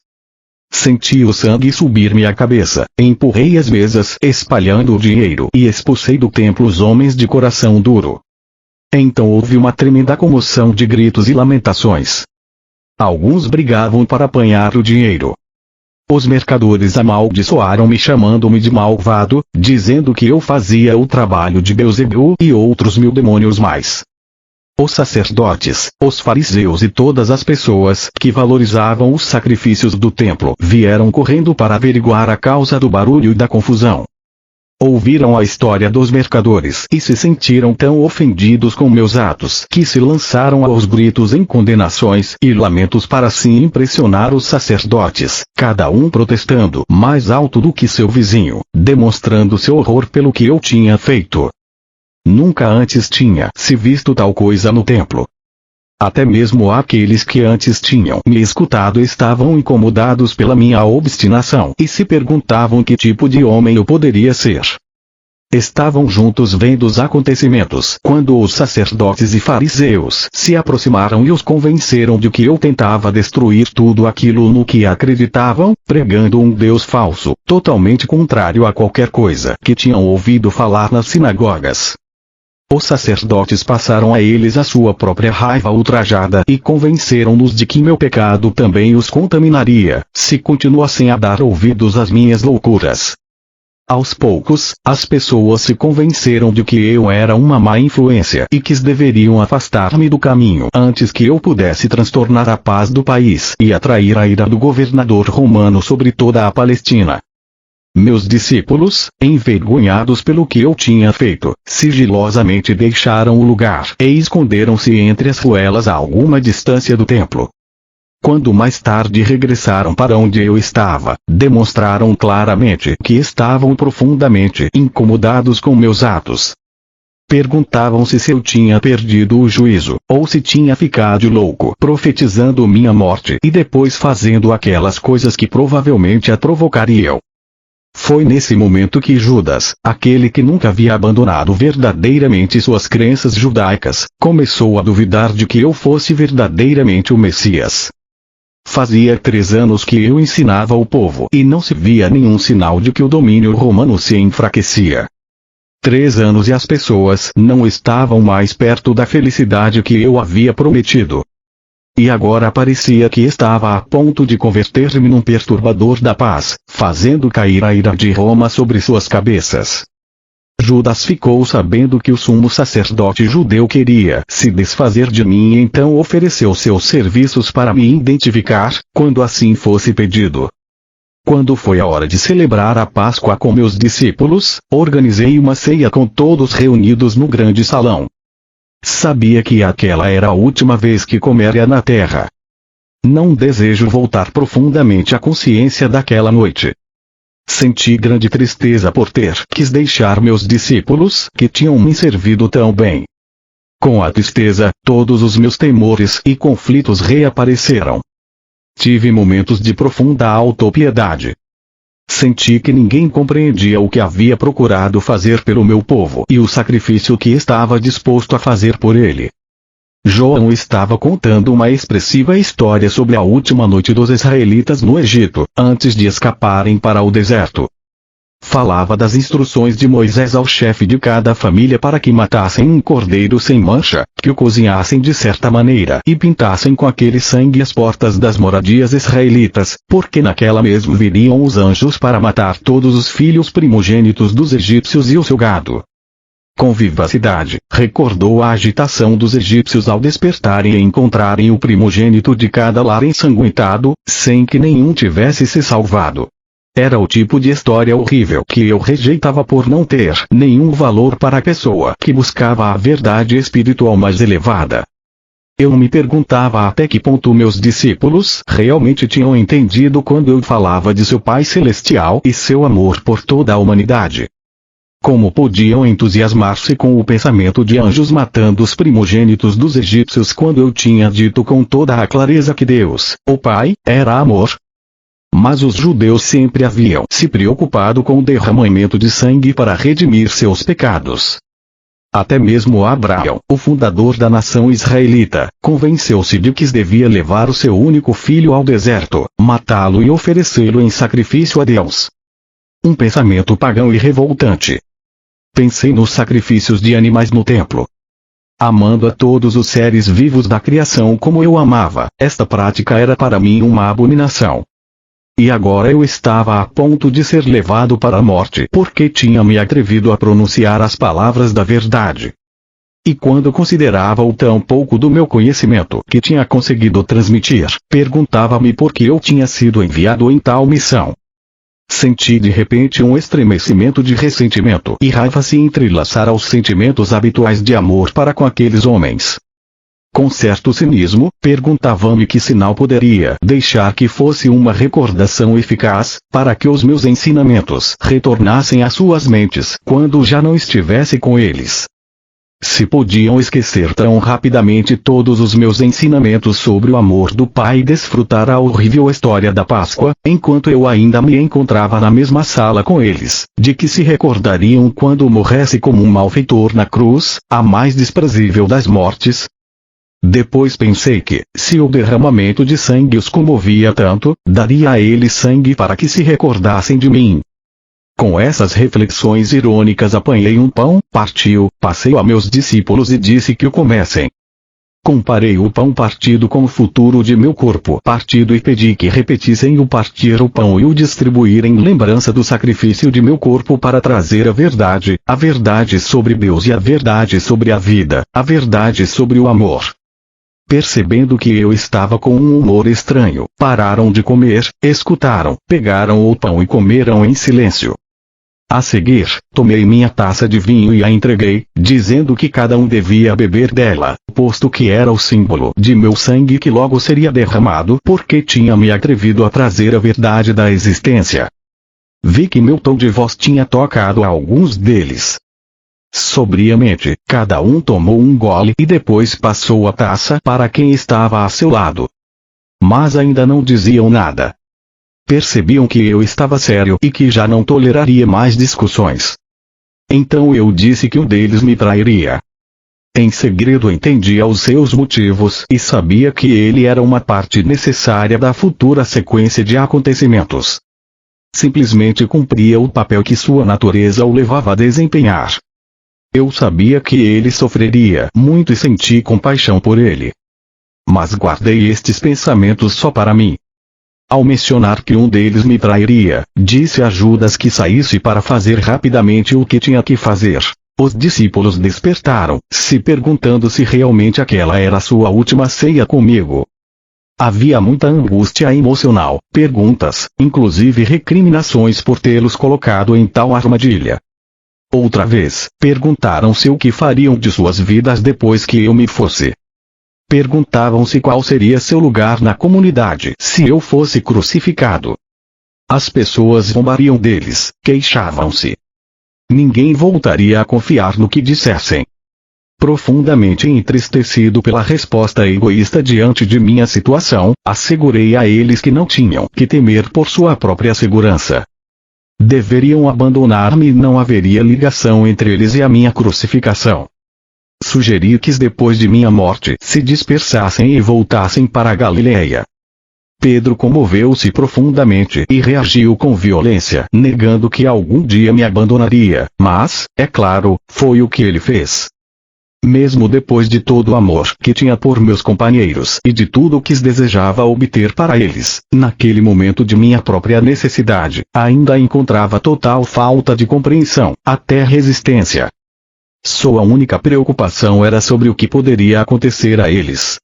Senti o sangue subir-me à cabeça, empurrei as mesas espalhando o dinheiro e expulsei do templo os homens de coração duro. Então houve uma tremenda comoção de gritos e lamentações. Alguns brigavam para apanhar o dinheiro. Os mercadores amaldiçoaram-me chamando-me de malvado, dizendo que eu fazia o trabalho de Beelzebul e outros 1000 demônios mais. Os sacerdotes, os fariseus e todas as pessoas que valorizavam os sacrifícios do templo vieram correndo para averiguar a causa do barulho e da confusão. Ouviram a história dos mercadores e se sentiram tão ofendidos com meus atos que se lançaram aos gritos em condenações e lamentos para assim impressionar os sacerdotes, cada um protestando mais alto do que seu vizinho, demonstrando seu horror pelo que eu tinha feito. Nunca antes tinha se visto tal coisa no templo. Até mesmo aqueles que antes tinham me escutado estavam incomodados pela minha obstinação e se perguntavam que tipo de homem eu poderia ser. Estavam juntos vendo os acontecimentos quando os sacerdotes e fariseus se aproximaram e os convenceram de que eu tentava destruir tudo aquilo no que acreditavam, pregando um Deus falso, totalmente contrário a qualquer coisa que tinham ouvido falar nas sinagogas. Os sacerdotes passaram a eles a sua própria raiva ultrajada e convenceram-nos de que meu pecado também os contaminaria, se continuassem a dar ouvidos às minhas loucuras. Aos poucos, as pessoas se convenceram de que eu era uma má influência e que deveriam afastar-me do caminho antes que eu pudesse transtornar a paz do país e atrair a ira do governador romano sobre toda a Palestina. Meus discípulos, envergonhados pelo que eu tinha feito, sigilosamente deixaram o lugar e esconderam-se entre as ruelas a alguma distância do templo. Quando mais tarde regressaram para onde eu estava, demonstraram claramente que estavam profundamente incomodados com meus atos. Perguntavam-se se eu tinha perdido o juízo, ou se tinha ficado louco profetizando minha morte e depois fazendo aquelas coisas que provavelmente a provocariam. Foi nesse momento que Judas, aquele que nunca havia abandonado verdadeiramente suas crenças judaicas, começou a duvidar de que eu fosse verdadeiramente o Messias. Fazia 3 anos que eu ensinava o povo e não se via nenhum sinal de que o domínio romano se enfraquecia. 3 anos e as pessoas não estavam mais perto da felicidade que eu havia prometido. E agora parecia que estava a ponto de converter-me num perturbador da paz, fazendo cair a ira de Roma sobre suas cabeças. Judas ficou sabendo que o sumo sacerdote judeu queria se desfazer de mim e então ofereceu seus serviços para me identificar, quando assim fosse pedido. Quando foi a hora de celebrar a Páscoa com meus discípulos, organizei uma ceia com todos reunidos no grande salão. Sabia que aquela era a última vez que comeria na terra. Não desejo voltar profundamente à consciência daquela noite. Senti grande tristeza por ter que deixar meus discípulos que tinham me servido tão bem. Com a tristeza, todos os meus temores e conflitos reapareceram. Tive momentos de profunda autopiedade. Senti que ninguém compreendia o que havia procurado fazer pelo meu povo e o sacrifício que estava disposto a fazer por ele. João estava contando uma expressiva história sobre a última noite dos israelitas no Egito, antes de escaparem para o deserto. Falava das instruções de Moisés ao chefe de cada família para que matassem um cordeiro sem mancha, que o cozinhassem de certa maneira e pintassem com aquele sangue as portas das moradias israelitas, porque naquela mesmo viriam os anjos para matar todos os filhos primogênitos dos egípcios e o seu gado. Com vivacidade, recordou a agitação dos egípcios ao despertarem e encontrarem o primogênito de cada lar ensanguentado, sem que nenhum tivesse se salvado. Era o tipo de história horrível que eu rejeitava por não ter nenhum valor para a pessoa que buscava a verdade espiritual mais elevada. Eu me perguntava até que ponto meus discípulos realmente tinham entendido quando eu falava de seu Pai Celestial e seu amor por toda a humanidade. Como podiam entusiasmar-se com o pensamento de anjos matando os primogênitos dos egípcios quando eu tinha dito com toda a clareza que Deus, o Pai, era amor? Mas os judeus sempre haviam se preocupado com o derramamento de sangue para redimir seus pecados. Até mesmo Abraão, o fundador da nação israelita, convenceu-se de que devia levar o seu único filho ao deserto, matá-lo e oferecê-lo em sacrifício a Deus. Um pensamento pagão e revoltante. Pensei nos sacrifícios de animais no templo. Amando a todos os seres vivos da criação como eu amava, esta prática era para mim uma abominação. E agora eu estava a ponto de ser levado para a morte porque tinha me atrevido a pronunciar as palavras da verdade. E quando considerava o tão pouco do meu conhecimento que tinha conseguido transmitir, perguntava-me por que eu tinha sido enviado em tal missão. Senti de repente um estremecimento de ressentimento e raiva se entrelaçar aos sentimentos habituais de amor para com aqueles homens. Com certo cinismo, perguntava-me que sinal poderia deixar que fosse uma recordação eficaz, para que os meus ensinamentos retornassem às suas mentes quando já não estivesse com eles. Se podiam esquecer tão rapidamente todos os meus ensinamentos sobre o amor do Pai e desfrutar a horrível história da Páscoa, enquanto eu ainda me encontrava na mesma sala com eles, de que se recordariam quando morresse como um malfeitor na cruz, a mais desprezível das mortes? Depois pensei que, se o derramamento de sangue os comovia tanto, daria a eles sangue para que se recordassem de mim. Com essas reflexões irônicas apanhei um pão, parti-o, passei-o a meus discípulos e disse que o comessem. Comparei o pão partido com o futuro de meu corpo partido e pedi que repetissem o partir o pão e o distribuir em lembrança do sacrifício de meu corpo para trazer a verdade sobre Deus e a verdade sobre a vida, a verdade sobre o amor. Percebendo que eu estava com um humor estranho, pararam de comer, escutaram, pegaram o pão e comeram em silêncio. A seguir, tomei minha taça de vinho e a entreguei, dizendo que cada um devia beber dela, posto que era o símbolo de meu sangue que logo seria derramado porque tinha me atrevido a trazer a verdade da existência. Vi que meu tom de voz tinha tocado a alguns deles. Sobriamente, cada um tomou um gole e depois passou a taça para quem estava a seu lado. Mas ainda não diziam nada. Percebiam que eu estava sério e que já não toleraria mais discussões. Então eu disse que um deles me trairia. Em segredo entendia os seus motivos e sabia que ele era uma parte necessária da futura sequência de acontecimentos. Simplesmente cumpria o papel que sua natureza o levava a desempenhar. Eu sabia que ele sofreria muito e senti compaixão por ele. Mas guardei estes pensamentos só para mim. Ao mencionar que um deles me trairia, disse a Judas que saísse para fazer rapidamente o que tinha que fazer. Os discípulos despertaram, se perguntando se realmente aquela era sua última ceia comigo. Havia muita angústia emocional, perguntas, inclusive recriminações por tê-los colocado em tal armadilha. Outra vez, perguntaram-se o que fariam de suas vidas depois que eu me fosse. Perguntavam-se qual seria seu lugar na comunidade se eu fosse crucificado. As pessoas zombariam deles, queixavam-se. Ninguém voltaria a confiar no que dissessem. Profundamente entristecido pela resposta egoísta diante de minha situação, assegurei a eles que não tinham que temer por sua própria segurança. Deveriam abandonar-me e não haveria ligação entre eles e a minha crucificação. Sugeri que depois de minha morte se dispersassem e voltassem para a Galileia. Pedro comoveu-se profundamente e reagiu com violência, negando que algum dia me abandonaria, mas, é claro, foi o que ele fez. Mesmo depois de todo o amor que tinha por meus companheiros e de tudo o que desejava obter para eles, naquele momento de minha própria necessidade, ainda encontrava total falta de compreensão, até resistência. Sua única preocupação era sobre o que poderia acontecer a eles.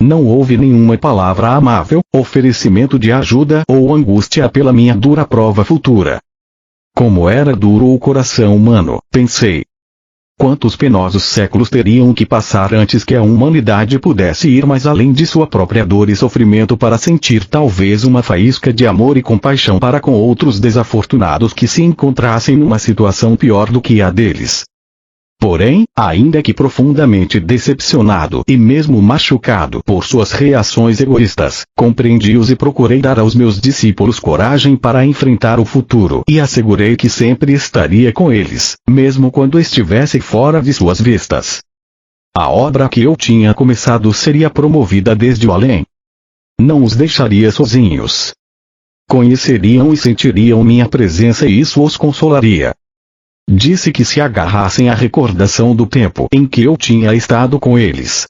Não houve nenhuma palavra amável, oferecimento de ajuda ou angústia pela minha dura prova futura. Como era duro o coração humano, pensei. Quantos penosos séculos teriam que passar antes que a humanidade pudesse ir mais além de sua própria dor e sofrimento para sentir talvez uma faísca de amor e compaixão para com outros desafortunados que se encontrassem numa situação pior do que a deles. Porém, ainda que profundamente decepcionado e mesmo machucado por suas reações egoístas, compreendi-os e procurei dar aos meus discípulos coragem para enfrentar o futuro e assegurei que sempre estaria com eles, mesmo quando estivesse fora de suas vistas. A obra que eu tinha começado seria promovida desde o além. Não os deixaria sozinhos. Conheceriam e sentiriam minha presença e isso os consolaria. Disse que se agarrassem à recordação do tempo em que eu tinha estado com eles.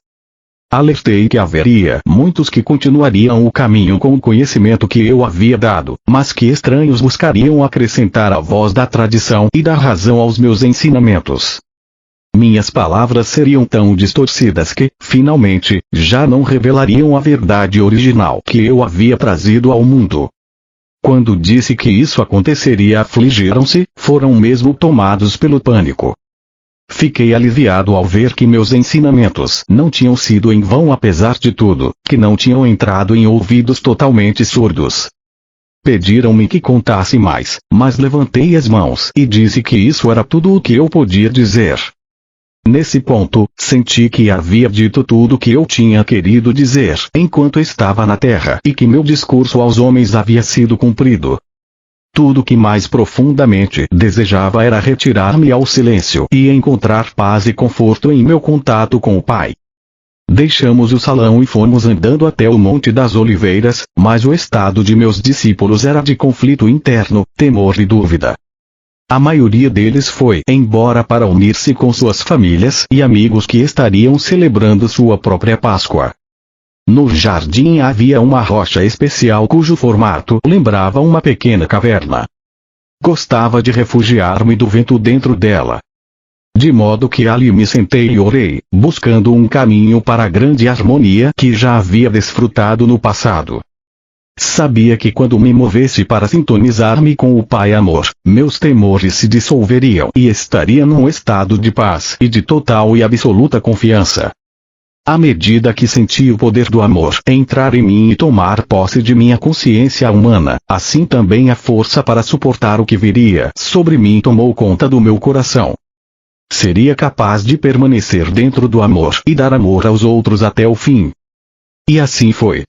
Alertei que haveria muitos que continuariam o caminho com o conhecimento que eu havia dado, mas que estranhos buscariam acrescentar a voz da tradição e da razão aos meus ensinamentos. Minhas palavras seriam tão distorcidas que, finalmente, já não revelariam a verdade original que eu havia trazido ao mundo. Quando disse que isso aconteceria, afligiram-se, foram mesmo tomados pelo pânico. Fiquei aliviado ao ver que meus ensinamentos não tinham sido em vão apesar de tudo, que não tinham entrado em ouvidos totalmente surdos. Pediram-me que contasse mais, mas levantei as mãos e disse que isso era tudo o que eu podia dizer. Nesse ponto, senti que havia dito tudo o que eu tinha querido dizer enquanto estava na terra e que meu discurso aos homens havia sido cumprido. Tudo o que mais profundamente desejava era retirar-me ao silêncio e encontrar paz e conforto em meu contato com o Pai. Deixamos o salão e fomos andando até o Monte das Oliveiras, mas o estado de meus discípulos era de conflito interno, temor e dúvida. A maioria deles foi embora para unir-se com suas famílias e amigos que estariam celebrando sua própria Páscoa. No jardim havia uma rocha especial cujo formato lembrava uma pequena caverna. Gostava de refugiar-me do vento dentro dela. De modo que ali me sentei e orei, buscando um caminho para a grande harmonia que já havia desfrutado no passado. Sabia que quando me movesse para sintonizar-me com o Pai Amor, meus temores se dissolveriam e estaria num estado de paz e de total e absoluta confiança. À medida que senti o poder do amor entrar em mim e tomar posse de minha consciência humana, assim também a força para suportar o que viria sobre mim tomou conta do meu coração. Seria capaz de permanecer dentro do amor e dar amor aos outros até o fim. E assim foi.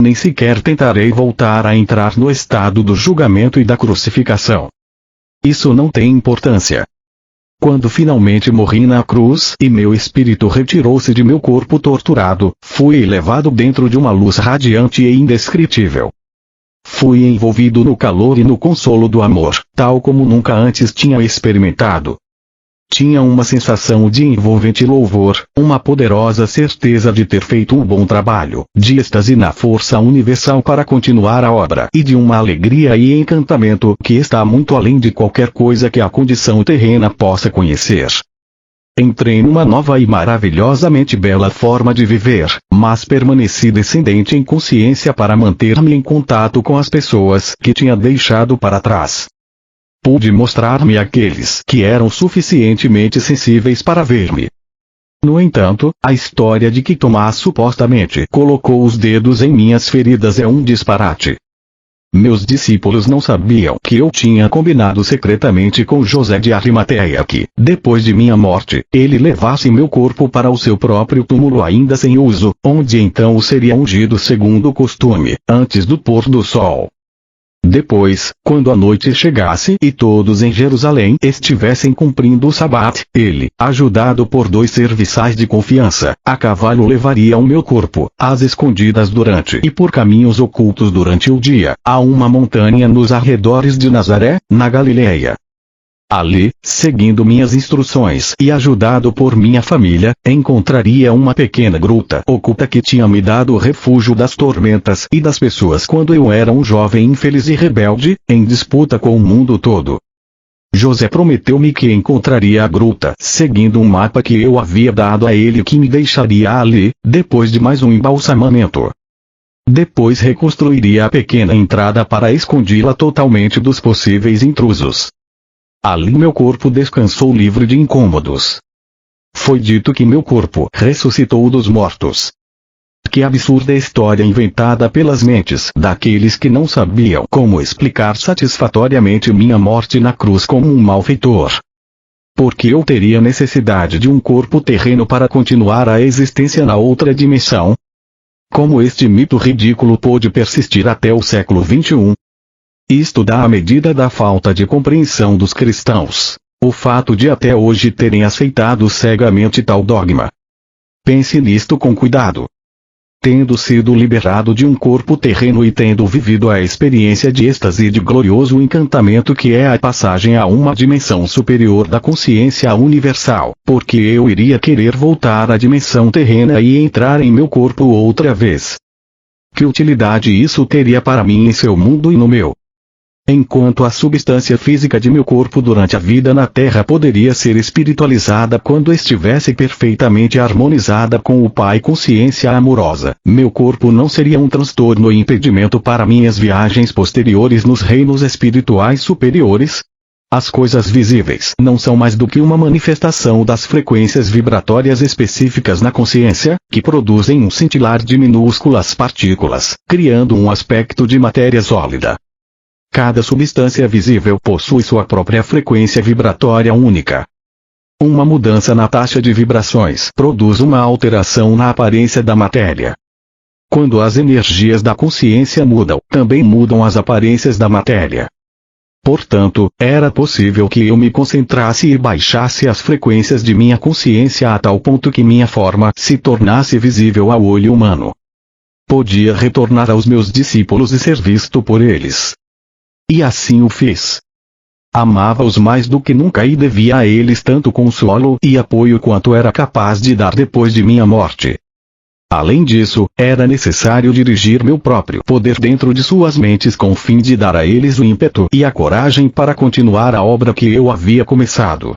Nem sequer tentarei voltar a entrar no estado do julgamento e da crucificação. Isso não tem importância. Quando finalmente morri na cruz e meu espírito retirou-se de meu corpo torturado, fui levado dentro de uma luz radiante e indescritível. Fui envolvido no calor e no consolo do amor, tal como nunca antes tinha experimentado. Tinha uma sensação de envolvente louvor, uma poderosa certeza de ter feito um bom trabalho, de êxtase na força universal para continuar a obra e de uma alegria e encantamento que está muito além de qualquer coisa que a condição terrena possa conhecer. Entrei numa nova e maravilhosamente bela forma de viver, mas permaneci descendente em consciência para manter-me em contato com as pessoas que tinha deixado para trás. Pude mostrar-me àqueles que eram suficientemente sensíveis para ver-me. No entanto, a história de que Tomás supostamente colocou os dedos em minhas feridas é um disparate. Meus discípulos não sabiam que eu tinha combinado secretamente com José de Arimateia que, depois de minha morte, ele levasse meu corpo para o seu próprio túmulo ainda sem uso, onde então o seria ungido segundo o costume, antes do pôr do sol. Depois, quando a noite chegasse e todos em Jerusalém estivessem cumprindo o sabat, ele, ajudado por 2 serviçais de confiança, a cavalo levaria o meu corpo, às escondidas durante e por caminhos ocultos durante o dia, a uma montanha nos arredores de Nazaré, na Galileia. Ali, seguindo minhas instruções e ajudado por minha família, encontraria uma pequena gruta oculta que tinha me dado o refúgio das tormentas e das pessoas quando eu era um jovem infeliz e rebelde, em disputa com o mundo todo. José prometeu-me que encontraria a gruta seguindo um mapa que eu havia dado a ele e que me deixaria ali, depois de mais um embalsamamento. Depois reconstruiria a pequena entrada para escondê-la totalmente dos possíveis intrusos. Ali meu corpo descansou livre de incômodos. Foi dito que meu corpo ressuscitou dos mortos. Que absurda história inventada pelas mentes daqueles que não sabiam como explicar satisfatoriamente minha morte na cruz como um malfeitor. Porque eu teria necessidade de um corpo terreno para continuar a existência na outra dimensão? Como este mito ridículo pôde persistir até o século XXI? Isto dá a medida da falta de compreensão dos cristãos, o fato de até hoje terem aceitado cegamente tal dogma. Pense nisto com cuidado. Tendo sido liberado de um corpo terreno e tendo vivido a experiência de êxtase e de glorioso encantamento que é a passagem a uma dimensão superior da consciência universal, porque eu iria querer voltar à dimensão terrena e entrar em meu corpo outra vez. Que utilidade isso teria para mim em seu mundo e no meu? Enquanto a substância física de meu corpo durante a vida na Terra poderia ser espiritualizada quando estivesse perfeitamente harmonizada com o Pai consciência amorosa, meu corpo não seria um transtorno e impedimento para minhas viagens posteriores nos reinos espirituais superiores? As coisas visíveis não são mais do que uma manifestação das frequências vibratórias específicas na consciência, que produzem um cintilar de minúsculas partículas, criando um aspecto de matéria sólida. Cada substância visível possui sua própria frequência vibratória única. Uma mudança na taxa de vibrações produz uma alteração na aparência da matéria. Quando as energias da consciência mudam, também mudam as aparências da matéria. Portanto, era possível que eu me concentrasse e baixasse as frequências de minha consciência a tal ponto que minha forma se tornasse visível ao olho humano. Podia retornar aos meus discípulos e ser visto por eles. E assim o fiz. Amava-os mais do que nunca e devia a eles tanto consolo e apoio quanto era capaz de dar depois de minha morte. Além disso, era necessário dirigir meu próprio poder dentro de suas mentes com o fim de dar a eles o ímpeto e a coragem para continuar a obra que eu havia começado.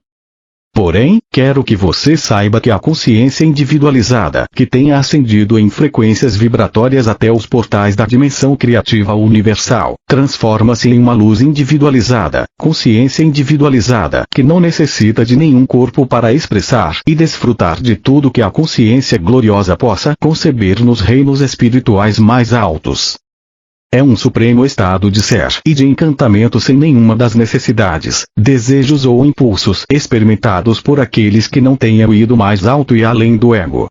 Porém, quero que você saiba que a consciência individualizada, que tenha ascendido em frequências vibratórias até os portais da dimensão criativa universal, transforma-se em uma luz individualizada, consciência individualizada, que não necessita de nenhum corpo para expressar e desfrutar de tudo que a consciência gloriosa possa conceber nos reinos espirituais mais altos. É um supremo estado de ser e de encantamento sem nenhuma das necessidades, desejos ou impulsos experimentados por aqueles que não tenham ido mais alto e além do ego.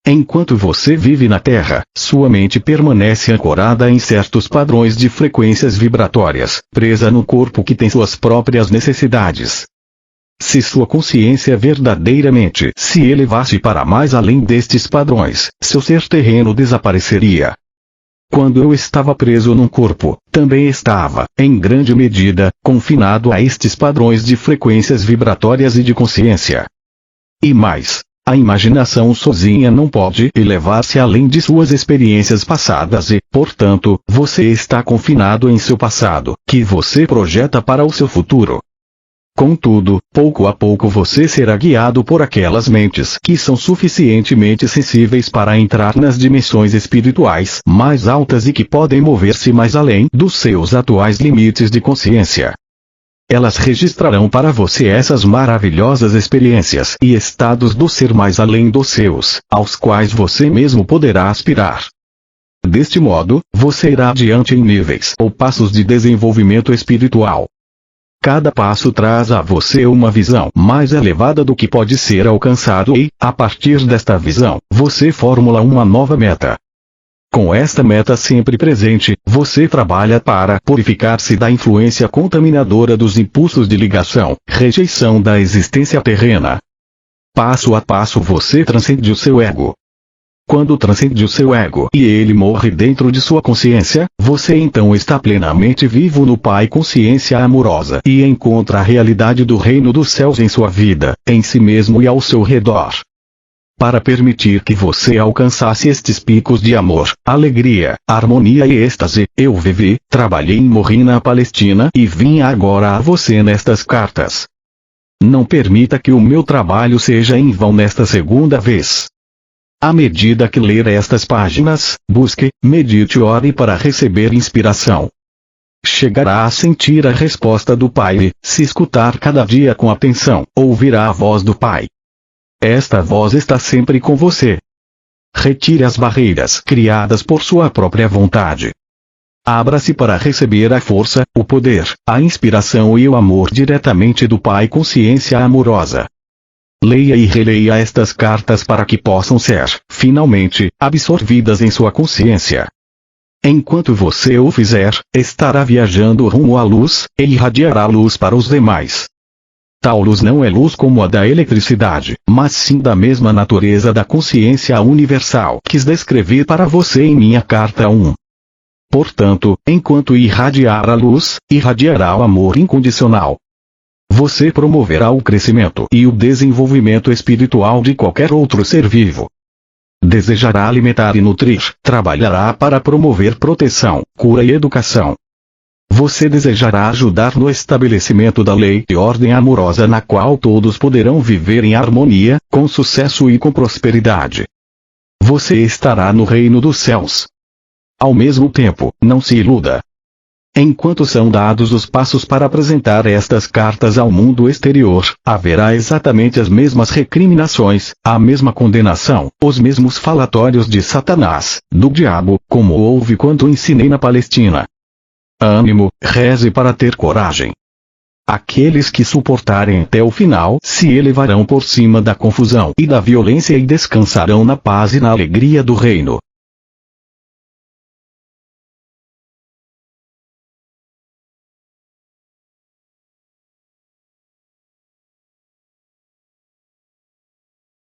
Enquanto você vive na Terra, sua mente permanece ancorada em certos padrões de frequências vibratórias, presa no corpo que tem suas próprias necessidades. Se sua consciência verdadeiramente se elevasse para mais além destes padrões, seu ser terreno desapareceria. Quando eu estava preso num corpo, também estava, em grande medida, confinado a estes padrões de frequências vibratórias e de consciência. E mais, a imaginação sozinha não pode elevar-se além de suas experiências passadas e, portanto, você está confinado em seu passado, que você projeta para o seu futuro. Contudo, pouco a pouco você será guiado por aquelas mentes que são suficientemente sensíveis para entrar nas dimensões espirituais mais altas e que podem mover-se mais além dos seus atuais limites de consciência. Elas registrarão para você essas maravilhosas experiências e estados do ser mais além dos seus, aos quais você mesmo poderá aspirar. Deste modo, você irá adiante em níveis ou passos de desenvolvimento espiritual. Cada passo traz a você uma visão mais elevada do que pode ser alcançado e, a partir desta visão, você formula uma nova meta. Com esta meta sempre presente, você trabalha para purificar-se da influência contaminadora dos impulsos de ligação, rejeição da existência terrena. Passo a passo você transcende o seu ego. Quando transcende o seu ego e ele morre dentro de sua consciência, você então está plenamente vivo no Pai Consciência Amorosa e encontra a realidade do reino dos céus em sua vida, em si mesmo e ao seu redor. Para permitir que você alcançasse estes picos de amor, alegria, harmonia e êxtase, eu vivi, trabalhei e morri na Palestina e vim agora a você nestas cartas. Não permita que o meu trabalho seja em vão nesta segunda vez. À medida que ler estas páginas, busque, medite e ore para receber inspiração. Chegará a sentir a resposta do Pai e, se escutar cada dia com atenção, ouvirá a voz do Pai. Esta voz está sempre com você. Retire as barreiras criadas por sua própria vontade. Abra-se para receber a força, o poder, a inspiração e o amor diretamente do Pai Consciência Amorosa. Leia e releia estas cartas para que possam ser, finalmente, absorvidas em sua consciência. Enquanto você o fizer, estará viajando rumo à luz, e irradiará luz para os demais. Tal luz não é luz como a da eletricidade, mas sim da mesma natureza da consciência universal. Quis descrever para você em minha carta 1. Portanto, enquanto irradiar a luz, irradiará o amor incondicional. Você promoverá o crescimento e o desenvolvimento espiritual de qualquer outro ser vivo. Desejará alimentar e nutrir, trabalhará para promover proteção, cura e educação. Você desejará ajudar no estabelecimento da lei e ordem amorosa na qual todos poderão viver em harmonia, com sucesso e com prosperidade. Você estará no reino dos céus. Ao mesmo tempo, não se iluda. Enquanto são dados os passos para apresentar estas cartas ao mundo exterior, haverá exatamente as mesmas recriminações, a mesma condenação, os mesmos falatórios de Satanás, do diabo, como houve quando ensinei na Palestina. Ânimo, reze para ter coragem. Aqueles que suportarem até o final se elevarão por cima da confusão e da violência e descansarão na paz e na alegria do reino.